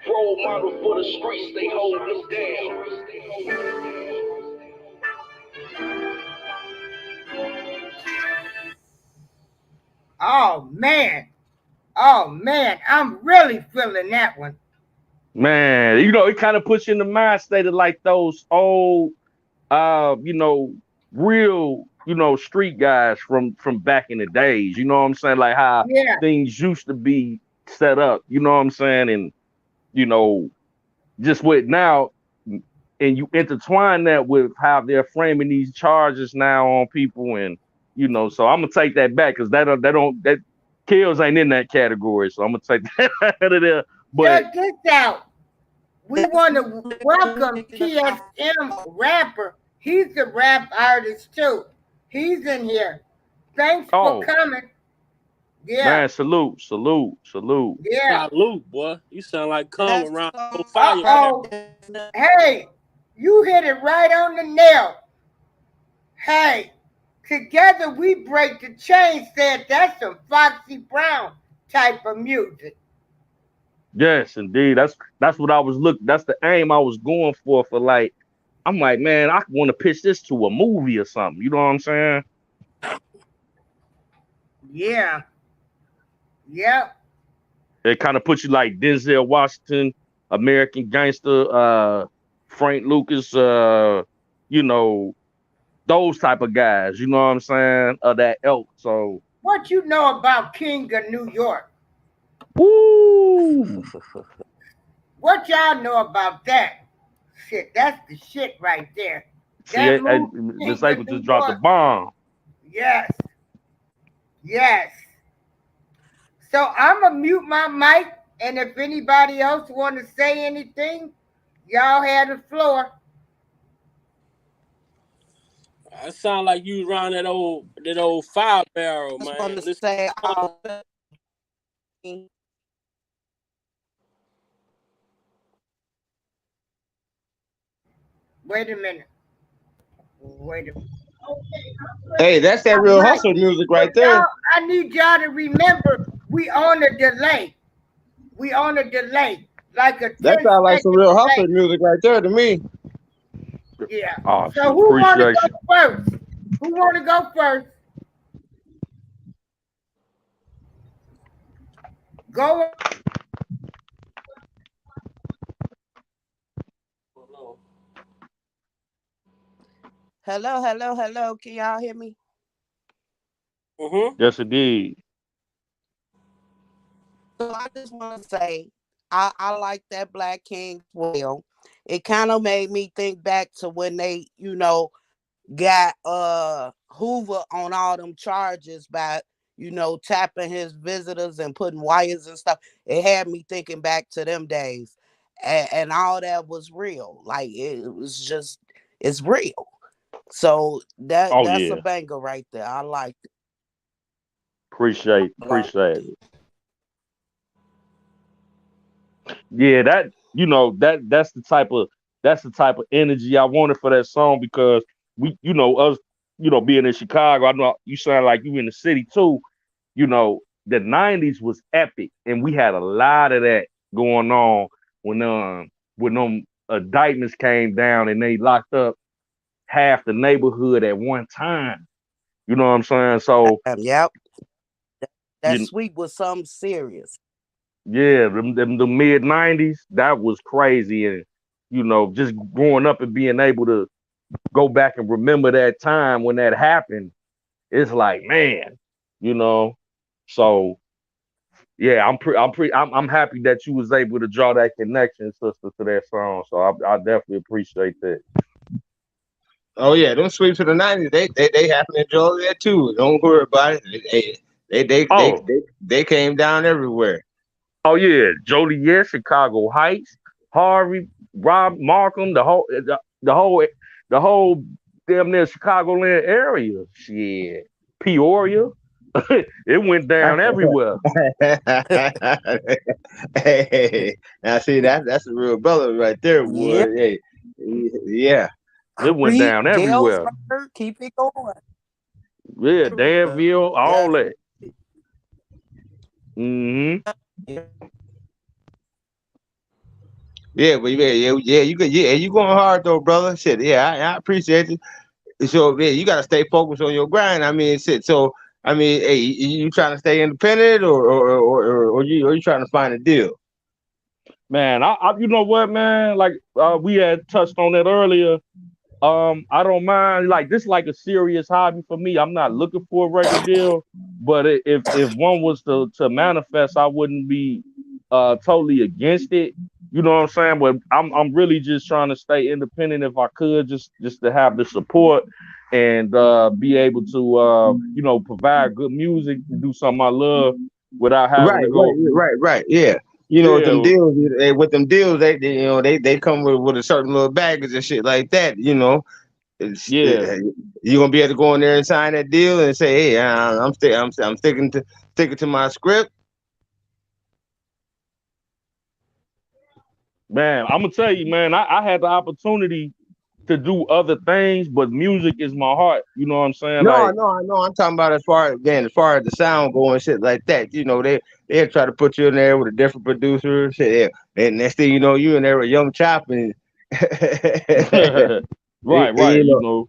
Role model for the streets, they hold them Oh man, I'm really feeling that one. Man, it kind of puts you in the mind state of like those old, real, street guys from back in the days. You know what I'm saying? Like how things used to be set up. You know what I'm saying? And just with now, and you intertwine that with how they're framing these charges now on people, and so I'm gonna take that back because that kills ain't in that category. So I'm gonna take that out of there. But check this out. We want to welcome TSM Rapper. He's a rap artist too. He's in here. Thanks for Oh coming. Yeah, man, salute. yeah. Salute, boy. You sound like come That around no song Uh fire right camp. oh. there is Hey, you hit it right on the nail. Hey, together we break the chain. Said that's some Foxy Brown type of music. Yes, indeed. That's what I was looking. That's the aim I was going for. Like, I'm like, man, I want to pitch this to a movie or something. You know what I'm saying? Yeah, yep. It kind of puts you like Denzel Washington, American Gangster, Frank Lucas, you know, those type of guys. You know what I'm saying? Of that ilk. So, What you know about King of New York? woo. What y'all know about that? Shit, that's the shit right there. See, That movie, Miss King of April New just dropped the York. bomb. Yes, yes. So I'm gonna mute my mic, and if anybody else want to say anything, y'all have the floor. It sound like you was around that old fire barrel, just want man. to Listen say to all Wait a minute. Wait a minute. Hey, that's that All real right. hustle music But right there. y'all, I need y'all to remember we on a delay. We on a delay, like a That 10 sounds like some second real delay. hustle music right there to me. Yeah. Oh So shoot, who want to appreciate go you. first? Who want to go first? Go. hello. Can y'all hear me? Mm-hmm. Yes, indeed. So I just want to say I like that Black King well. It kind of made me think back to when they, got Hoover on all them charges by, tapping his visitors and putting wires and stuff. It had me thinking back to them days. And all that was real. Like it was just it's real. So Oh that's a yeah, banger right there. I liked it. I liked appreciate it. it. Yeah, that that's the type of energy I wanted for that song because us being in Chicago, I know you sound like you in the city too. The '90s was epic, and we had a lot of that going on when them indictments came down and they locked up half the neighborhood at one time. You know what I'm saying? So Yep. That you sweep was something serious. yeah, the mid '90s, that was crazy, and just growing up and being able to go back and remember that time when that happened, it's like, man, you know. So yeah, I'm happy that you was able to draw that connection, sister, to that song. So I definitely appreciate that. Oh yeah, them sweeps of the '90s, they happen in Georgia too. Don't worry about it. Oh, They came down everywhere. oh yeah, Joliet, Chicago Heights, Harvey, Rob Markham, the whole the whole damn near Chicagoland area. Shit. Peoria. It went down everywhere. Hey, now see that's a real brother right there, boy. Yep. Hey, yeah. It went Creek, down everywhere. Galesburg, keep it going. Yeah, Everywhere. Danville, all Yes. that. Hmm. Yeah, but you going hard though, brother. Shit, yeah, I appreciate you. So yeah, you gotta stay focused on your grind. I mean, shit. So I mean, hey, you trying to stay independent or you trying to find a deal? Man, you know what, man? Like we had touched on that earlier. I don't mind. Like this, is like a serious hobby for me. I'm not looking for a record deal, but if one was to manifest, I wouldn't be totally against it. You know what I'm saying? But I'm really just trying to stay independent if I could, just to have the support and be able to provide good music to do something I love without having to go. Right. Yeah. You know, Yeah, with them deals, they come with a certain little baggage and shit like that. You know, Yeah, You gonna be able to go in there and sign that deal and say, hey, I'm sticking to my script. man, I'm gonna tell you, man, I had the opportunity to do other things, but music is my heart. You know what I'm saying? No, Like, no, no. I'm talking about as far as the sound going, shit like that. You know, they try to put you in there with a different producer, shit. Yeah. And next thing you know, you in there with Young Chop and right, you you know. know,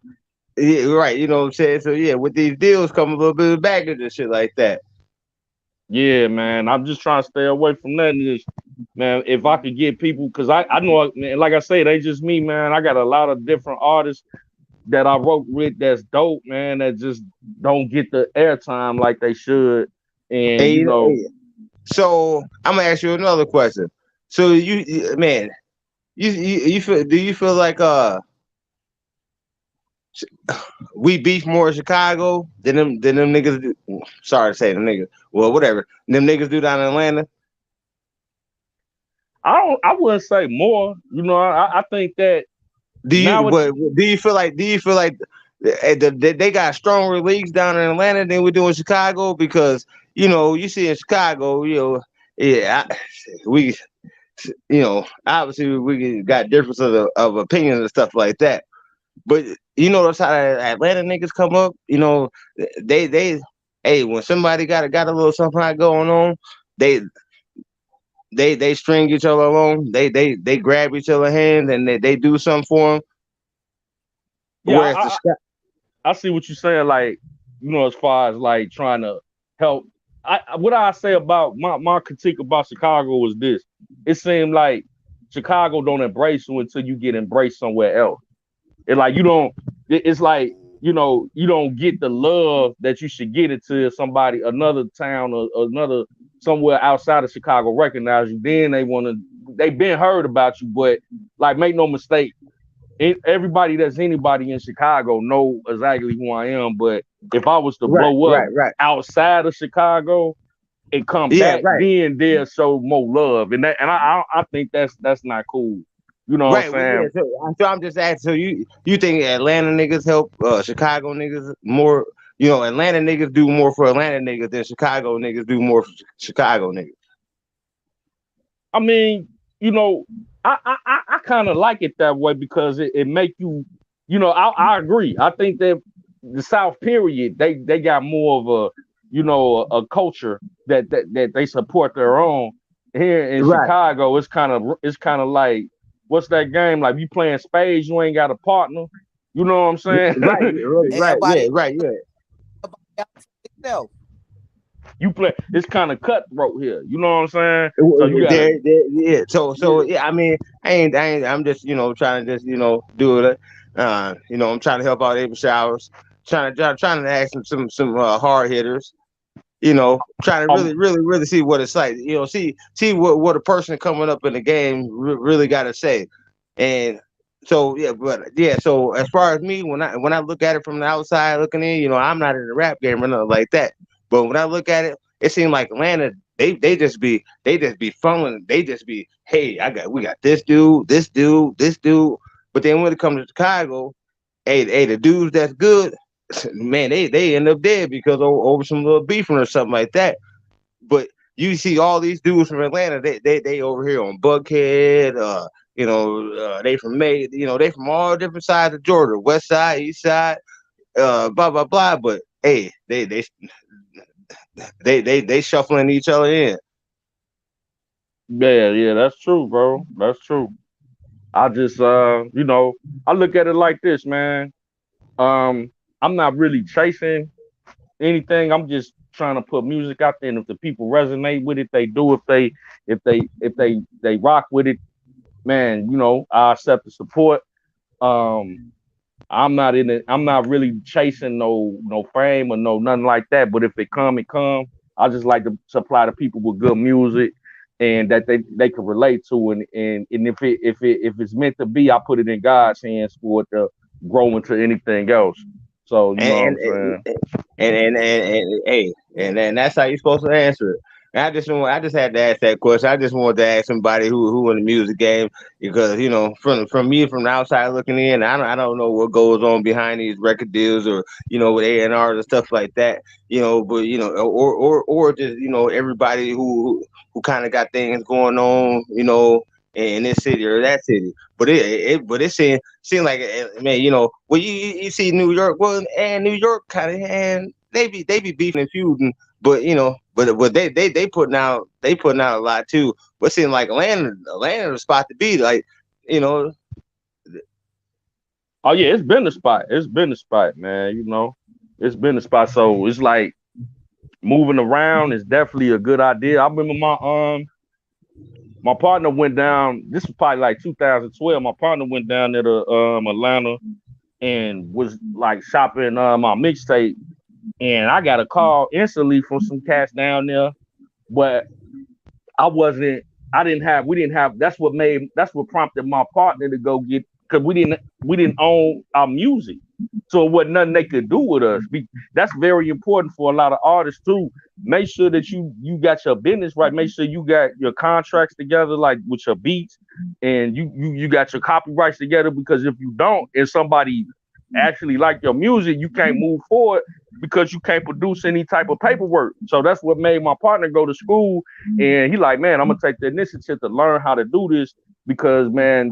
yeah, right. You know what I'm saying? So yeah, with these deals come a little bit of baggage and shit like that. Yeah, man. I'm just trying to stay away from that. And just, man, if I could get people, because I know, man, like I say, they just me, man. I got a lot of different artists that I wrote with that's dope, man, that just don't get the airtime like they should. And, Hey, you know, hey, so I'm gonna ask you another question. So man, you feel? Do you feel like we beef more in Chicago than them niggas do? Sorry to say them niggas. Well, whatever. Them niggas do down in Atlanta. I wouldn't say more. You know, I think that Do you? now it, What do you feel like? Do you feel like they got stronger leagues down in Atlanta than we do in Chicago? Because you see in Chicago, yeah, we, obviously we got difference of opinions and stuff like that. But that's how the Atlanta niggas come up. They hey, when somebody got a little something going on, they they string each other along. They grab each other hands and they do something for them. yeah, Whereas the I see what you're saying. Like, you know, as far as like trying to help. What I say about my critique about Chicago was this: it seemed like Chicago don't embrace you until you get embraced somewhere else. It like you don't. It's like you don't get the love that you should get until somebody another town or another somewhere outside of Chicago recognize you. Then they've been heard about you, but like make no mistake, everybody that's anybody in Chicago know exactly who I am. But if I was to right, blow up right, right. outside of Chicago and come Yeah, back, right, then they'll show more love, and I think that's not cool. You know what right. I'm Well, yeah. saying? So I'm just asking. So you think Atlanta niggas help Chicago niggas more? Atlanta niggas do more for Atlanta niggas than Chicago niggas do more for Chicago niggas. I mean, you know, I kind of like it that way because it make you, I agree. I think that the South period, they got more of a, a culture that they support their own. Here in Right, Chicago, it's kind of like, what's that game? Like you playing spades, you ain't got a partner. You know what I'm saying? right, right, right. Yeah, Everybody, right, yeah. everybody out for themselves. You play, it's kind of cutthroat here. You know what I'm saying? So you gotta, Yeah. So yeah. yeah. I mean, I'm just trying to just do it. I'm trying to help out April Showers. Trying to ask some hard hitters. Trying to Um, really, really, really see what it's like. See what a person coming up in the game really got to say. And so yeah, but yeah. So as far as me, when I look at it from the outside looking in, I'm not in the rap game or nothing like that. But when I look at it, it seems like Atlanta. They just be funneling. They just be, hey, we got this dude, this dude, this dude. But then when it comes to Chicago, hey, the dudes that's good, man, they end up dead because over some little beefing or something like that. But you see all these dudes from Atlanta, they over here on Buckhead, they from May, they from all different sides of Georgia, west side, east side, blah blah blah. But hey, they shuffling each other in. yeah, that's true, bro. That's true. I just I look at it like this, man. I'm not really chasing anything. I'm just trying to put music out there, and if the people resonate with it, they do. If they rock with it, man, I accept the support. Um, I'm not in it. I'm not really chasing no fame or no nothing like that. But if it come, it come. I just like to supply the people with good music and that they can relate to, and if it's meant to be, I put it in God's hands for it to grow into anything else. So you know what And I'm saying? and hey, and that's how you're supposed to answer it. I just had to ask that question. I just wanted to ask somebody who in the music game because from me from the outside looking in, I don't know what goes on behind these record deals or with A&R and stuff like that. But or just everybody who kind of got things going on in this city or that city. But it seemed like man well you see New York well and New York kind of and they be beefing and feuding but but they putting out a lot too. But it seems like Atlanta the spot to be. Like, you know, Oh yeah, it's been the spot. It's been the spot, man. It's been the spot. So it's like moving around is definitely a good idea. I remember my partner went down. This was probably like 2012. My partner went down there to Atlanta and was like shopping my mixtape, and I got a call instantly from some cats down there, but I wasn't. I didn't have. We didn't have. That's what prompted my partner to go get because we didn't own our music, so it wasn't nothing they could do with us. That's very important for a lot of artists too. Make sure that you got your business right. Make sure you got your contracts together, like with your beats, and you got your copyrights together. Because if you don't, and somebody actually like your music, you can't move forward because you can't produce any type of paperwork. So that's what made my partner go to school, and he like, man, I'm gonna take the initiative to learn how to do this because, man,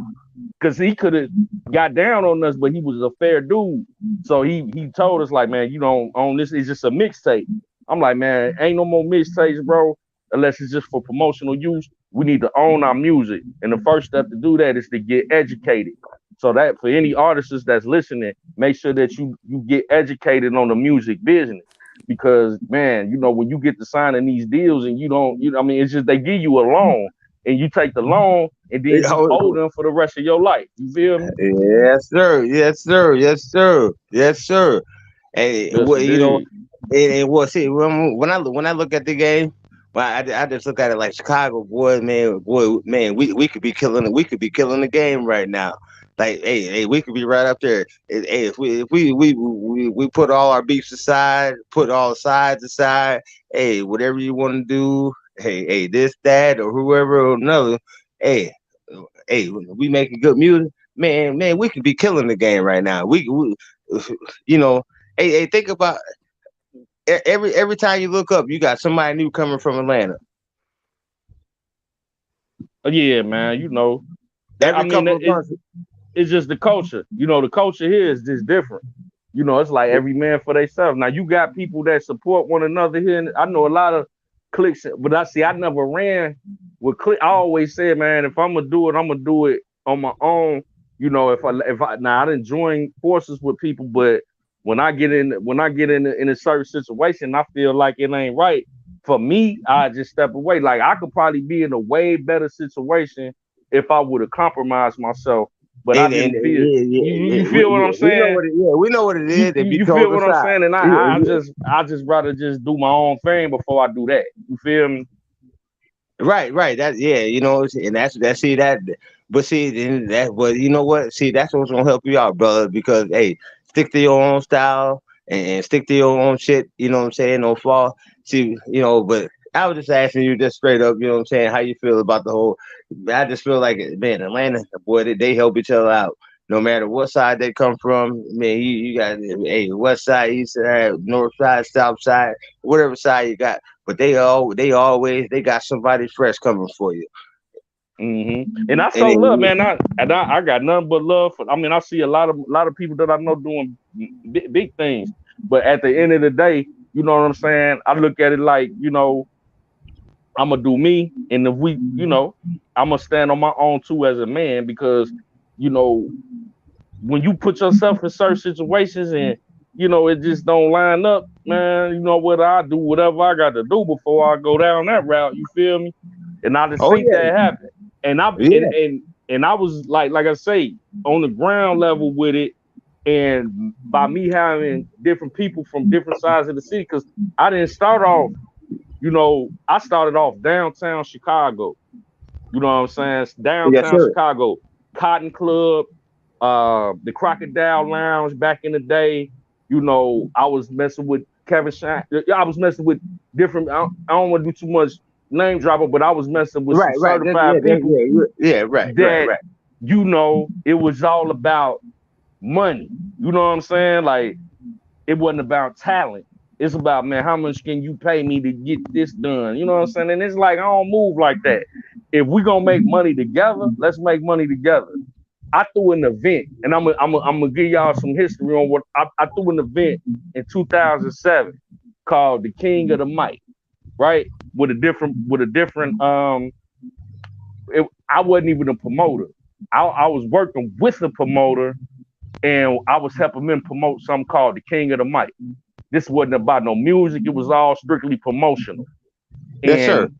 because he could have got down on us, but he was a fair dude. So he told us like, man, you don't own this. It's just a mixtape. I'm like, man, ain't no more mixtapes, bro, unless it's just for promotional use. We need to own our music, and the first step to do that is to get educated. So that for any artists that's listening, make sure that you get educated on the music business. Because man, when you get to signing these deals and you don't, I mean, it's just they give you a loan and you take the loan and then you owe them for the rest of your life. You feel me? yes, sir. Yes, sir. Yes, sir. Yes, sir. And Yes, what indeed. and what see when I look at the game, well, I just look at it like Chicago, boy, man, we could be killing it. We could be killing the game right now. Like, hey, we could be right up there. Hey, if we put all our beefs aside, put all the sides aside. Hey, whatever you want to do. Hey, this, that, or whoever or another. Hey, we making good music, man, we could be killing the game right now. We you know, think about every time you look up, you got somebody new coming from Atlanta. Yeah, man. I Every mean, couple of months. it's just the culture. The culture here is just different. It's like every man for themselves. Now you got people that support one another here. And I know a lot of cliques, but I never ran with clique. I always said, man, if I'm gonna do it on my own. If I now I didn't join forces with people, but when I get in a certain situation, I feel like it ain't right for me. I just step away. Like I could probably be in a way better situation if I would have compromised myself, but I And didn't feel. yeah, You feel what I'm we know saying? what we know what it You is. If you you told feel us what I'm side. saying? And Yeah, I just rather just do my own thing before I do that. You feel me? right. That and see that, but see then that, but you know what? See, that's what's gonna help you out, brother. Because hey, stick to your own style and stick to your own shit. You know what I'm saying? No fall. See, but I was just asking you just straight up. You know what I'm saying? How you feel about the whole? I just feel like man, Atlanta, boy, they help each other out. No matter what side they come from, man, you got hey, west side, east side, north side, south side, whatever side you got, but they always they got somebody fresh coming for you. And I And so love, then, man. I got nothing but love for. I mean, I see a lot of people that I know doing big things, but at the end of the day, you know what I'm saying. I look at it like I'm gonna do me, and if I'm gonna stand on my own too as a man because you know when you put yourself in certain situations and it just don't line up, man. What I do, whatever I got to do before I go down that route. You feel me? And I just oh think yeah, that happen. And I and yeah, and and I was like I say, on the ground level with it, and by me having different people from different sides of the city, because I didn't start off. I started off downtown Chicago. You know what I'm saying? yes Downtown sir. Chicago, Cotton Club, the Crocodile Lounge back in the day. I was messing with Kevin Shine. I was messing with different. I don't want to do too much name dropper, but I was messing with some Right, right. certified people Right, that, right. it was all about money. You know what I'm saying? Like, it wasn't about talent. It's about, man, how much can you pay me to get this done? You know what I'm saying? And it's like, I don't move like that. If we gonna make money together, let's make money together. I threw an event, and I'm gonna give y'all some history on what I threw an event in 2007 called the King of the Mic, right? With a different. I wasn't even a promoter. I was working with a promoter, and I was helping them promote something called the King of the Mic. This wasn't about no music; it was all strictly promotional. Yes, sir. And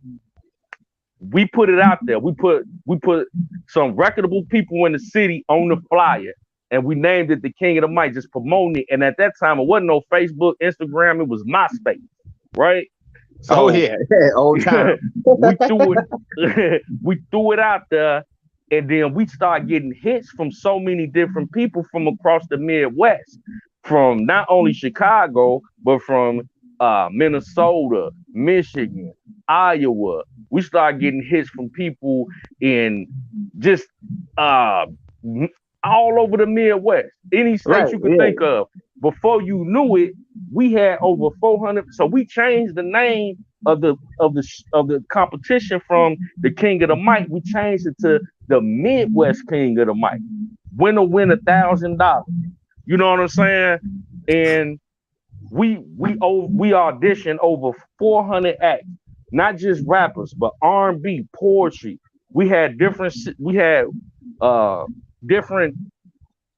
we put it out there. We put some reputable people in the city on the flyer, and we named it the King of the Mic, just promoting it. And at that time, it wasn't no Facebook, Instagram. It was MySpace, right? Oh So yeah, old time. we threw it, we threw it out there, and then we started getting hits from so many different people from across the Midwest, from not only Chicago, but from Minnesota, Michigan, Iowa. We started getting hits from people in just uh, all over the Midwest, any state Right, you could yeah. think of. Before you knew it, we had over 400. So we changed the name of the competition from the King of the Mic. We changed it to the Midwest King of the Mic. Winner win $1,000. You know what I'm saying? And we auditioned over 400 acts, not just rappers, but R&B, poetry. We had uh different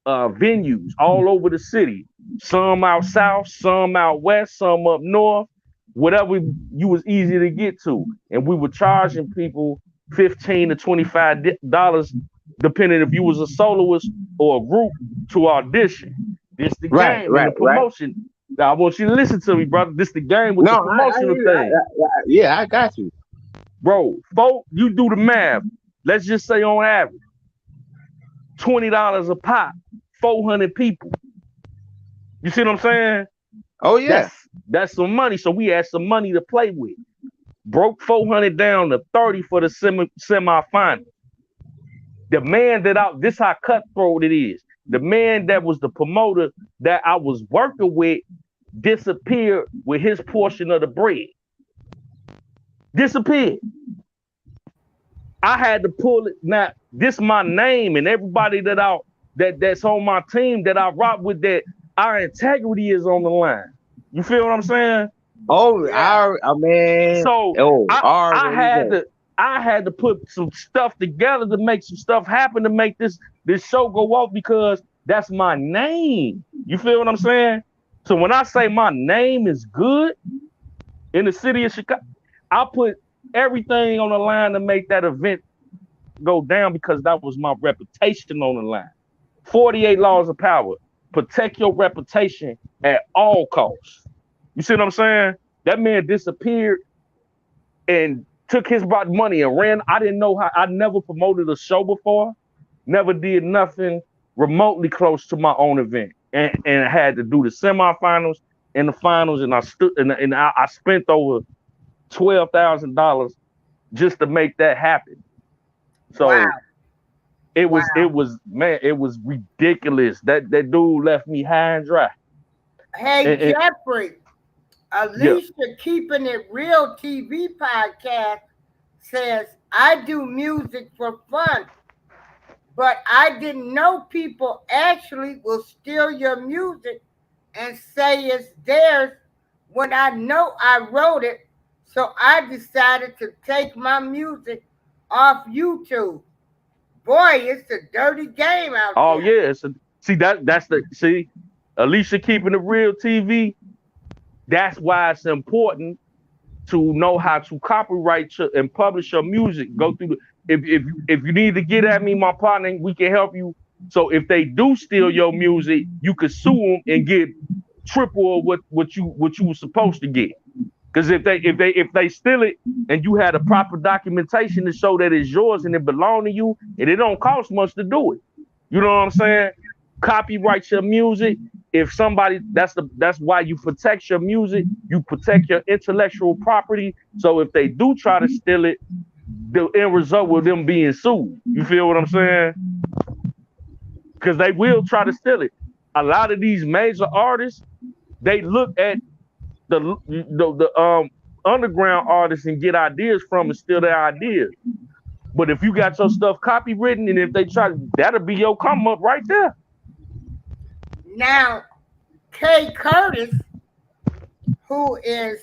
venues all over the city. Some out south, some out west, some up north. Whatever you was easy to get to, and we were charging people $15 to $25, depending if you was a soloist or a group, to audition. This the Right, game and the right, right. promotion. Now I want you to listen to me, brother. This the game with No, the I promotional hear you. thing, Yeah, I got you. bro. Folk, you do the math. Let's just say on average, $20 a pop, 400 people. You see what I'm saying? Oh yeah. That's some money. So we had some money to play with. Broke 400 down to 30 for the semifinal. The man this how cutthroat it is. The man that was the promoter that I was working with disappeared with his portion of the bread. Disappeared. I had to pull it. Now, this my name, and everybody that's on my team that I rock with, that our integrity is on the line. You feel what I'm saying? Oh, Yeah. man. So Oh, I I I already had know. to I had to put some stuff together to make some stuff happen to make this show go off, because that's my name. You feel what I'm saying? So when I say my name is good in the city of Chicago, I put everything on the line to make that event go down, because that was my reputation on the line. 48 laws of power. Protect your reputation at all costs. You see what I'm saying? That man disappeared and took his money and ran. I didn't know how. I never promoted a show before. Never did nothing remotely close to my own event, and I had to do the semifinals and the finals, and I spent over $12,000 just to make that happen. Wow. So it Wow. was man, it was ridiculous. That dude left me high and dry. Hey, And Jeffrey, yeah. Alicia Keeping It Real TV podcast says, I do music for fun, but I didn't know people actually will steal your music and say it's theirs when I know I wrote it. So I decided to take my music off YouTube. Boy, it's a dirty game out Oh there. yeah. See that's the see Alicia Keeping It Real TV. That's why it's important to know how to copyright and publish your music. Go through the if you need to get at me, my partner, we can help you. So if they do steal your music, you could sue them and get triple of what you were supposed to get. Because if they steal it and you had a proper documentation to show that it's yours and it belongs to you, and it don't cost much to do it. You know what I'm saying? Copyright your music, if somebody, that's why you protect your music, you protect your intellectual property. So if they do try to steal it, the end result with them being sued. You feel what I'm saying? Because they will try to steal it. A lot of these major artists, they look at the underground artists and get ideas from and steal their ideas. But if you got your stuff copywritten, and if they try, that'll be your come up right there. Now, Kay Curtis, who is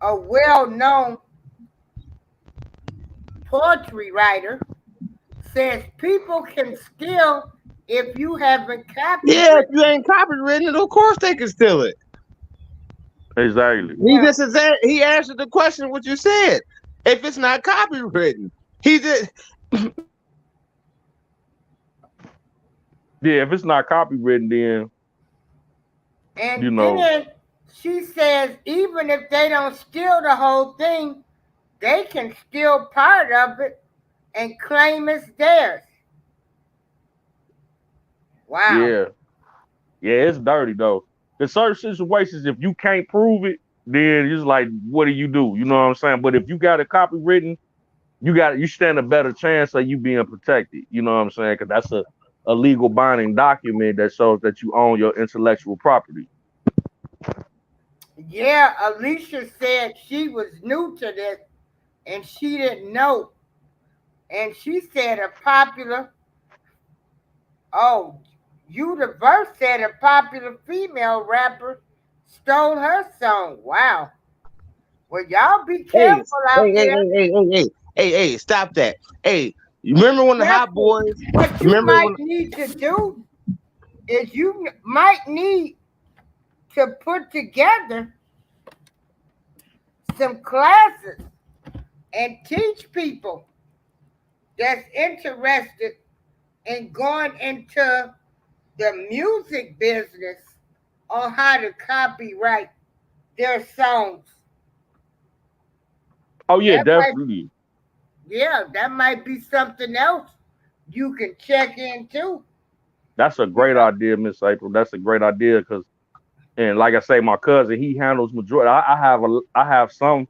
a well-known poetry writer, says people can steal if you haven't copywritten. Yeah, if you ain't copywritten it, of course they can steal it. Exactly. He answered the question what you said. If it's not copywritten, he just Yeah, if it's not copywritten, then and then she says even if they don't steal the whole thing, they can steal part of it and claim it's theirs. Wow. Yeah, it's dirty though. In certain situations, if you can't prove it, then it's like, what do? You know what I'm saying? But if you got it copywritten, you stand a better chance of you being protected. You know what I'm saying? Because that's a legal binding document that shows that you own your intellectual property. Yeah, Alicia said she was new to this and she didn't know. And she said Universe said a popular female rapper stole her song. Wow. Well, y'all be careful out there. Hey, stop that. Hey, you remember when the Hot Boys? What you might need to do is you might need to put together some classes and teach people that's interested in going into the music business on how to copyright their songs. Oh yeah, definitely. That might be something else you can check into. That's a great idea, Miss April. That's a great idea because, and like I say, my cousin, he handles majority. I have some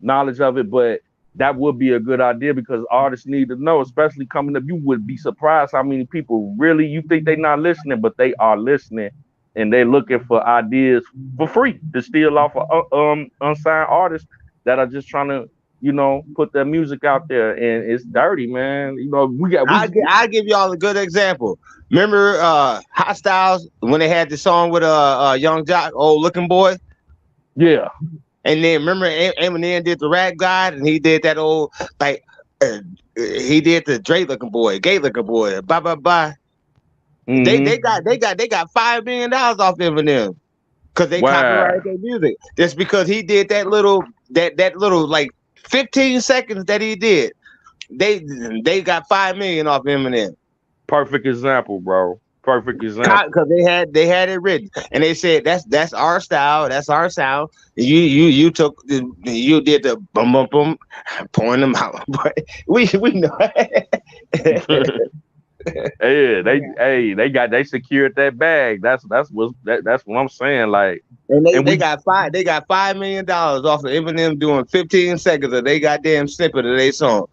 knowledge of it, but that would be a good idea because artists need to know, especially coming up. You would be surprised how many people really, you think they're not listening, but they are listening and they're looking for ideas for free to steal off of unsigned artists that are just trying to, put their music out there, and it's dirty, man. I'll give y'all a good example. Remember Hot Styles when they had the song with Young Jock, Old Looking Boy? Yeah. And then remember Eminem did the Rap God, and he did that old he did the Dre Looking Boy, Gay Looking Boy, bye bye bye. Mm-hmm. They got $5 million off Eminem because they copyrighted their music. Just because he did that little like 15 seconds that he did, they got $5 million off Eminem. Perfect example, bro. Perfect example. Because they had it written, and they said that's our style, that's our sound. You did the bum bum bum, pouring them out, but we know. They secured that bag. That's what I'm saying. Like, and they got $5 million off of Eminem doing 15 seconds of they goddamn snippet of their song.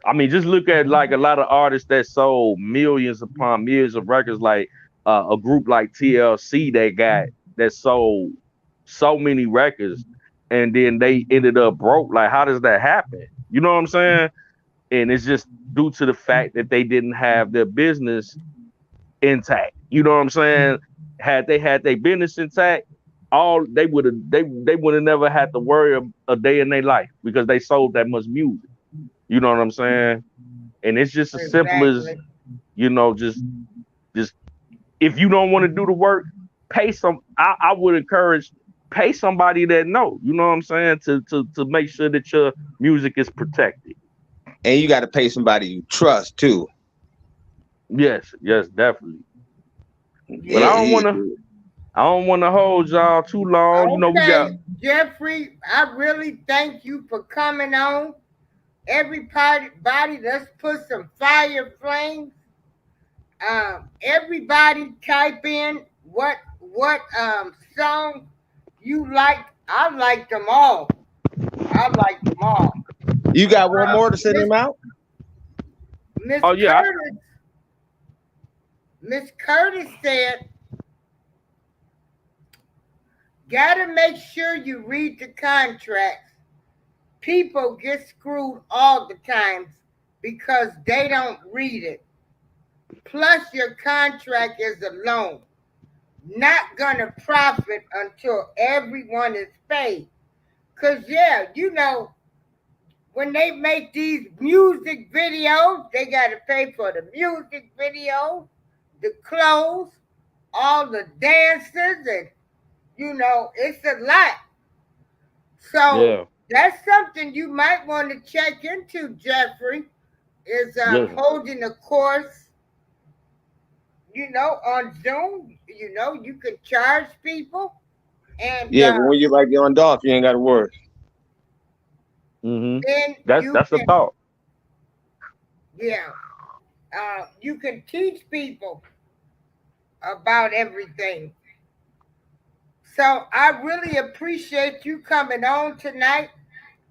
I mean, just look at like a lot of artists that sold millions upon millions of records, like a group like TLC that sold so many records, and then they ended up broke. Like, how does that happen? You know what I'm saying? And it's just due to the fact that they didn't have their business intact. You know what I'm saying? Had they had their business intact, they would have never had to worry a day in their life because they sold that much music. You know what I'm saying? And it's just as simple as, just if you don't want to do the work, pay some. I would encourage pay somebody that know. You know what I'm saying? To make sure that your music is protected. And you got to pay somebody you trust too. Yes, definitely. But I don't want to hold y'all too long. Okay, we got Jeffrey. I really thank you for coming on. Everybody, let's put some fire flames Everybody type in what song you like. I like them all. I like them all. You got one more to send Miss him out? Miss Oh yeah, Curtis. Miss Curtis said, "Gotta make sure you read the contracts. People get screwed all the times because they don't read it. Plus, your contract is a loan. Not gonna profit until everyone is paid. Cause yeah, when they make these music videos, they gotta pay for the music video, the clothes, all the dancers, and it's a lot. So yeah, that's something you might want to check into, Jeffrey. Is yeah, holding a course, on Zoom. You can charge people, and Yeah, but when you like on Dolph, you ain't got to worry. hmm then you That's the can, thought. yeah, you can teach people about everything. So I really appreciate you coming on tonight.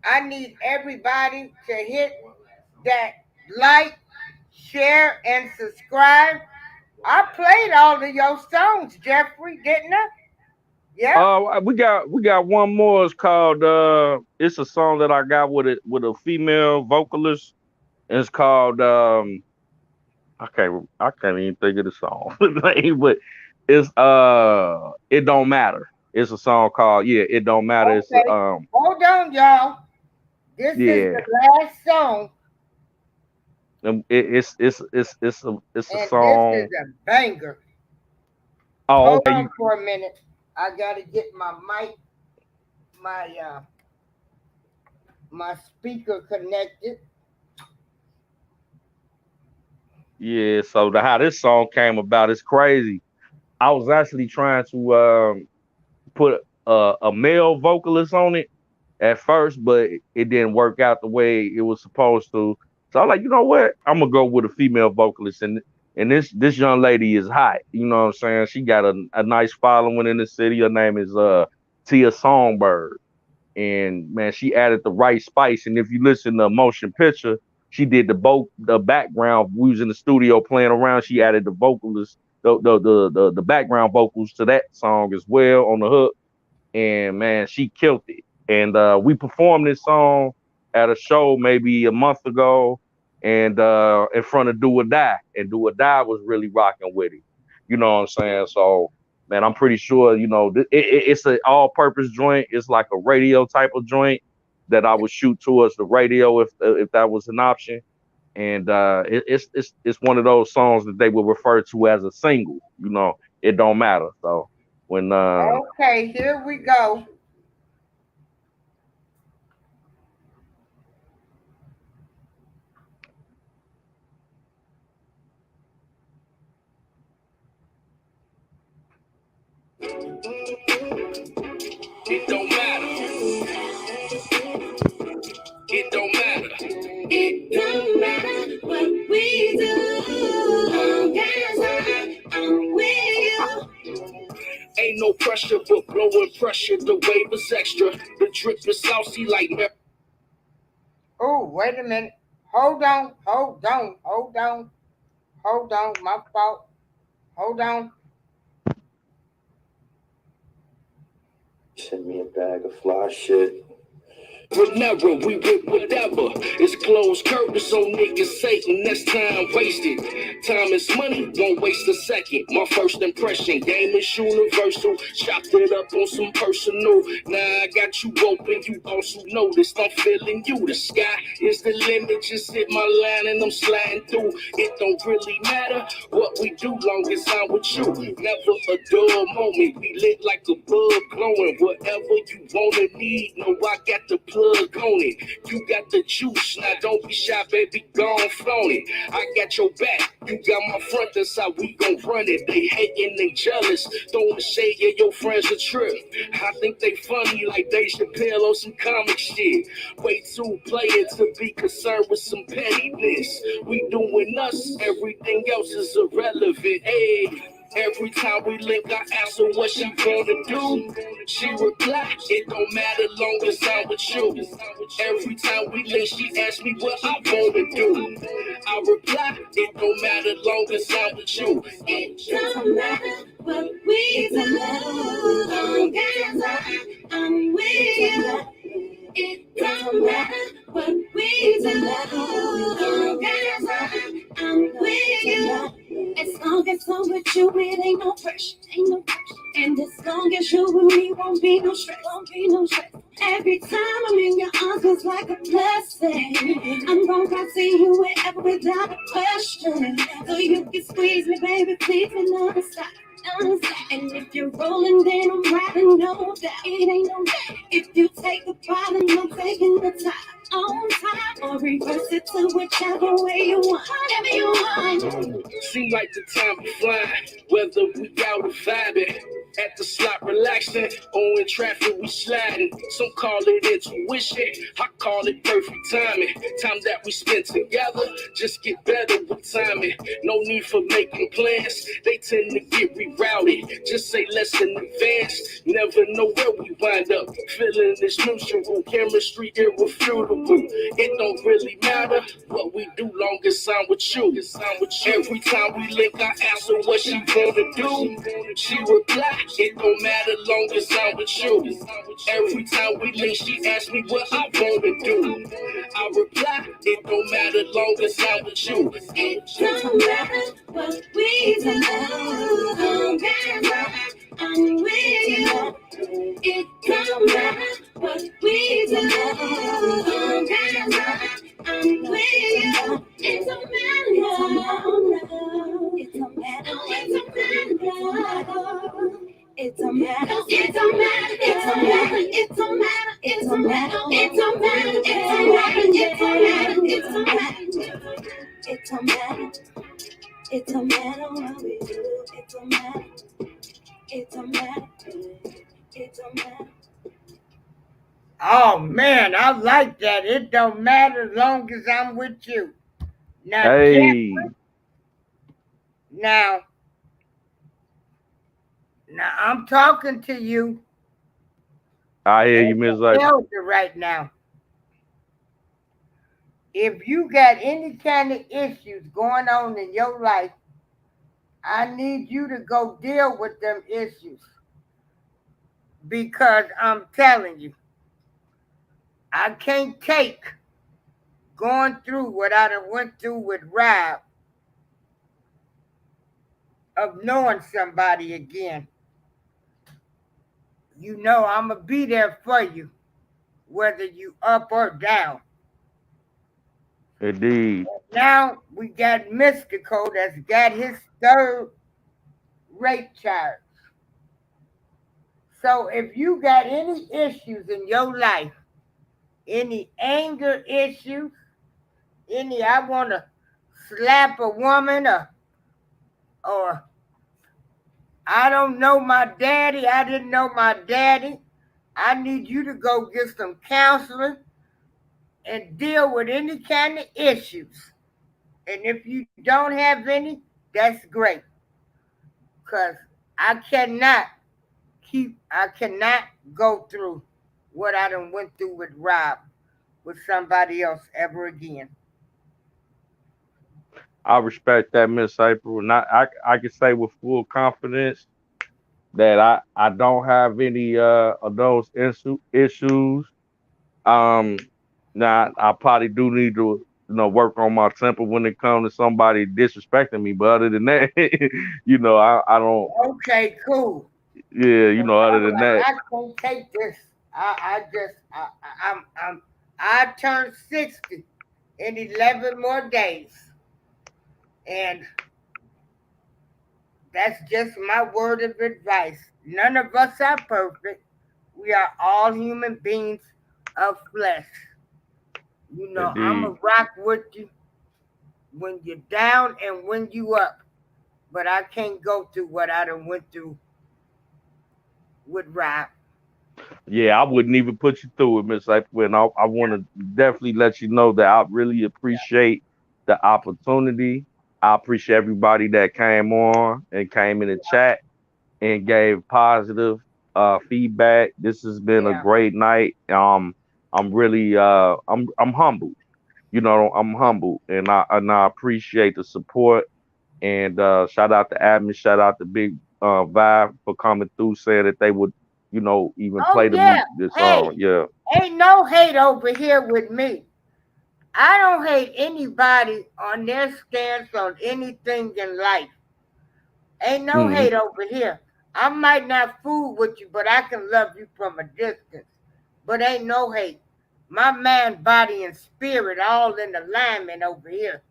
I need everybody to hit that like, share, and subscribe. I played all of your songs, Jeffrey, didn't I? Yeah. We got one more. It's called it's a song that I got with a female vocalist. It's called I can't even think of the song name, but it's it don't matter. It's a song called It Don't Matter. It's Okay. Hold on, y'all. This is yeah. the last song, It's a and this is song. a banger. Oh, Hold okay. on for a minute. I gotta get my mic, my my speaker connected. Yeah. So how this song came about is crazy. I was actually trying to put a male vocalist on it at first, but it didn't work out the way it was supposed to. So I'm like, you know what? I'm gonna go with a female vocalist, and this young lady is hot. You know what I'm saying? She got a nice following in the city. Her name is Tia Songbird, and man, she added the right spice. And if you listen to Motion Picture, she did the background. We was in the studio playing around. She added the vocalist, the background vocals to that song as well on the hook, and man, she killed it. And we performed this song at a show maybe a month ago, and in front of Do or Die, and Do or Die was really rocking with it. You know what I'm saying? So, man, I'm pretty sure it's an all-purpose joint. It's like a radio type of joint that I would shoot towards the radio if that was an option. And it's one of those songs that they will refer to as a single. It don't matter. So when Okay, here we go. It don't matter. It don't matter. It don't matter what we do. Yes, I'm with you. Ain't no pressure, but blowing pressure. The wave is extra. The drip is saucy like never. Oh, wait a minute. Hold on, hold on, hold on, hold on. My fault. Hold on. Send me a bag of fly shit. Whenever we with whatever, it's closed curtains, so niggas Satan, that's time wasted. Time is money, won't waste a second. My first impression, game is universal. Chopped it up on some personal. Now I got you open, you also noticed I'm feeling you. The sky is the limit, just hit my line and I'm sliding through. It don't really matter what we do, long as I'm with you. Never a dull moment, we lit like a bulb glowing. Whatever you wanna need, know I got the plug plug on it. You got the juice, now don't be shy, baby, go on flaunt it. I got your back, you got my front, that's how we gon' run it. They hating, they jealous, throwing shade, yeah, your friends a trip. I think they funny like Dave Chappelle on some comic shit. Way too playing to be concerned with some pettiness. We doing us, everything else is irrelevant. Hey. Every time we link, I ask her what she gonna do. She reply, it don't matter long as I'm with you. Every time we link, she asks me what I wanna do. I reply, it don't matter long as I'm with you. It don't matter what we do, long as I'm with you. It don't matter what we do, long as I'm with you. As long as I'm with you, it ain't no pressure, ain't no pressure. And as long as you with me, won't be no stress, won't be no stress. Every time I'm in your arms, it's like a blessing. I'm gonna come see you wherever without a question. So you can squeeze me, baby, please, and non-stop. And if you're rolling, then I'm riding, no doubt. It ain't no doubt. If you take the bottom, I'm taking the top. On time, or reverse it to whichever way you want. Whatever you want. Seem like the time be flying, whether we out or vibing. At the slot relaxing, or in traffic we sliding. Some call it intuition, I call it perfect timing. Time that we spend together, just get better with timing. No need for making plans, they tend to get rerouted. Just say less in advance, never know where we wind up. Feeling this mutual chemistry irrefutable. It don't really matter what we do long as I'm with you. Every time we link, I ask her what she gonna do. She reply, it don't matter long as I'm with you. Every time we link, she asks me what I wanna do. I reply, it don't matter long as I'm with you. It don't matter what we do, long as I'm with you. It don't matter what we do, long as I'm with you. It don't matter. It don't matter. It don't matter. It don't matter. It don't matter. It don't matter. It don't matter. It don't matter. It don't matter. It don't matter. It don't matter. It don't matter. It don't matter what we do. It don't matter. It don't matter. It don't matter. Oh man, I like that. It don't matter as long as I'm with you. Now, Hey, now, now I'm talking to you I hear as you, Miss an April. elder right now. If you got any kind of issues going on in your life, I need you to go deal with them issues because I'm telling you, I can't take going through what I done went through with Rob of knowing somebody again. You know I'm gonna be there for you, whether you up or down. Indeed. Now we got Mystical that's got his third rape charge. So if you got any issues in your life, any anger issues, any I want to slap a woman or I don't know my daddy, I didn't know my daddy. I need you to go get some counseling and deal with any kind of issues. And if you don't have any, that's great. Cause I cannot go through what I done went through with Rob with somebody else ever again. I respect that, Miss April. And I can say with full confidence that I don't have any of those issues. Um, now I probably do need to work on my temper when it comes to somebody disrespecting me. But other than that, I don't. Okay, cool. Yeah, 'Cause other I'm than like, that, I can't take this. I turned 60 in 11 more days. And that's just my word of advice. None of us are perfect. We are all human beings of flesh. You know, I'ma Indeed. rock with you when you're down and when you up. But I can't go through what I done went through with rap. Yeah, I wouldn't even put you through it, Miss April. And I want to definitely let you know that I really appreciate the opportunity. I appreciate everybody that came on and came in the chat and gave positive feedback. This has been a Yeah. great night. I'm really I'm humbled. You know, I'm humbled and I appreciate the support. And shout out to admin, shout out to Big Vibe for coming through saying that they would, even play Oh the yeah. this song. Hey, Yeah. ain't no hate over here with me. I don't hate anybody on their stance on anything in life. Ain't no Hmm. hate over here. I might not fool with you, but I can love you from a distance. But ain't no hate. My man, body, and spirit all in alignment over here.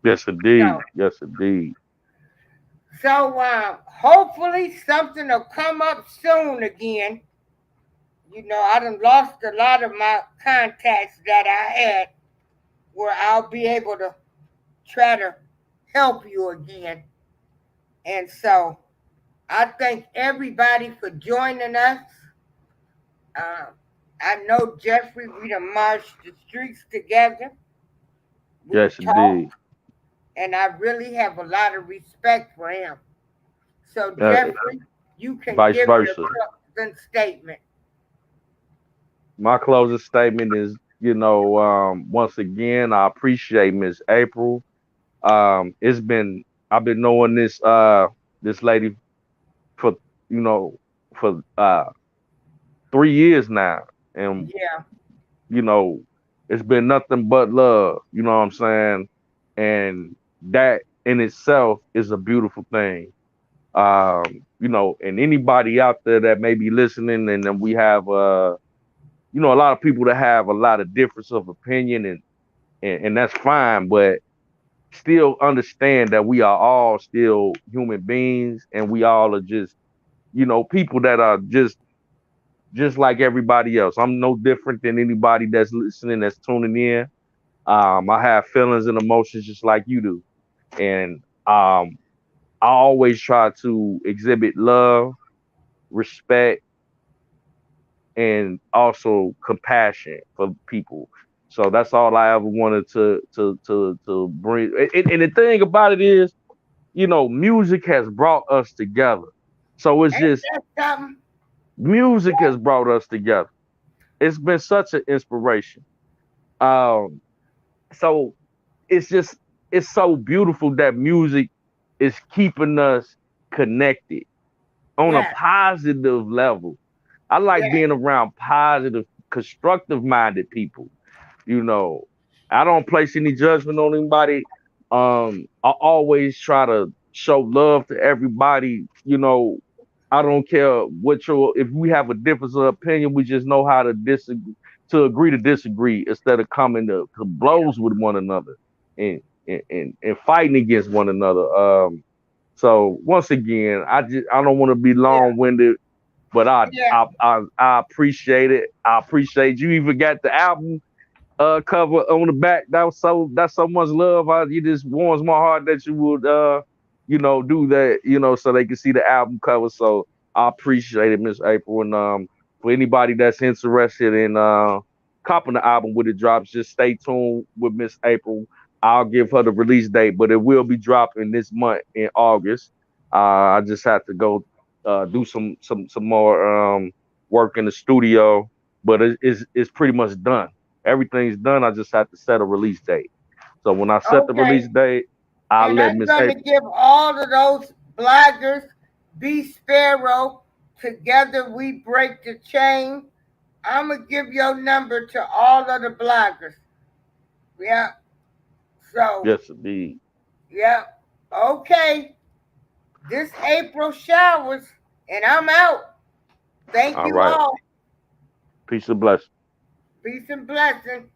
Yes, So, indeed. Yes, indeed. hopefully something will come up soon again. You know, I done lost a lot of my contacts that I had where I'll be able to try to help you again. And so I thank everybody for joining us. Um, I know Jeffrey, we done marched the streets together. We've Yes, indeed. talked, and I really have a lot of respect for him. So, Uh, Jeffrey, you can Vice give your versa. closing statement. My closing statement is, once again, I appreciate Miss April. It's been I've been knowing this lady for you know for 3 years now, and Yeah, you know it's been nothing but love. You know what I'm saying? And that in itself is a beautiful thing. And anybody out there that may be listening, and then we have a lot of people that have a lot of difference of opinion, and that's fine, but still understand that we are all still human beings, and we all are just people that are just like everybody else. I'm no different than anybody that's listening, that's tuning in. I have feelings and emotions just like you do, and I always try to exhibit love, respect, and also compassion for people. So that's all I ever wanted to bring. And the thing about it is, music has brought us together. So it's ain't just that something? music has brought us together. It's been such an inspiration. Um, so it's just it's so beautiful that music is keeping us connected on a Yeah, positive level. I like yeah, being around positive, constructive minded people. You know, I don't place any judgment on anybody. I always try to show love to everybody. I don't care if we have a difference of opinion, we just know how to disagree, to agree to disagree instead of coming to blows with one another and fighting against one another. So once again, I don't want to be yeah, long winded, but yeah. I appreciate it. I appreciate you even got the album cover on the back. That's so much love. You just warms my heart that you would do that, so they can see the album cover. So I appreciate it, Miss April. And for anybody that's interested in copping the album when it drops, just stay tuned with Miss April. I'll give her the release date, but it will be dropping this month in August. I just have to go do some more work in the studio, but it's pretty much done. Everything's done. I just have to set a release date. So when I set the release Okay. date, I'll And let I'm Miss going to April. give all of those bloggers, B Sparrow, together we break the chain. I'm going to give your number to all of the bloggers. Yeah. So, Yes, indeed. yeah. Okay. This April showers, and I'm out. Thank All you right. all. Peace and blessings. Peace and blessing.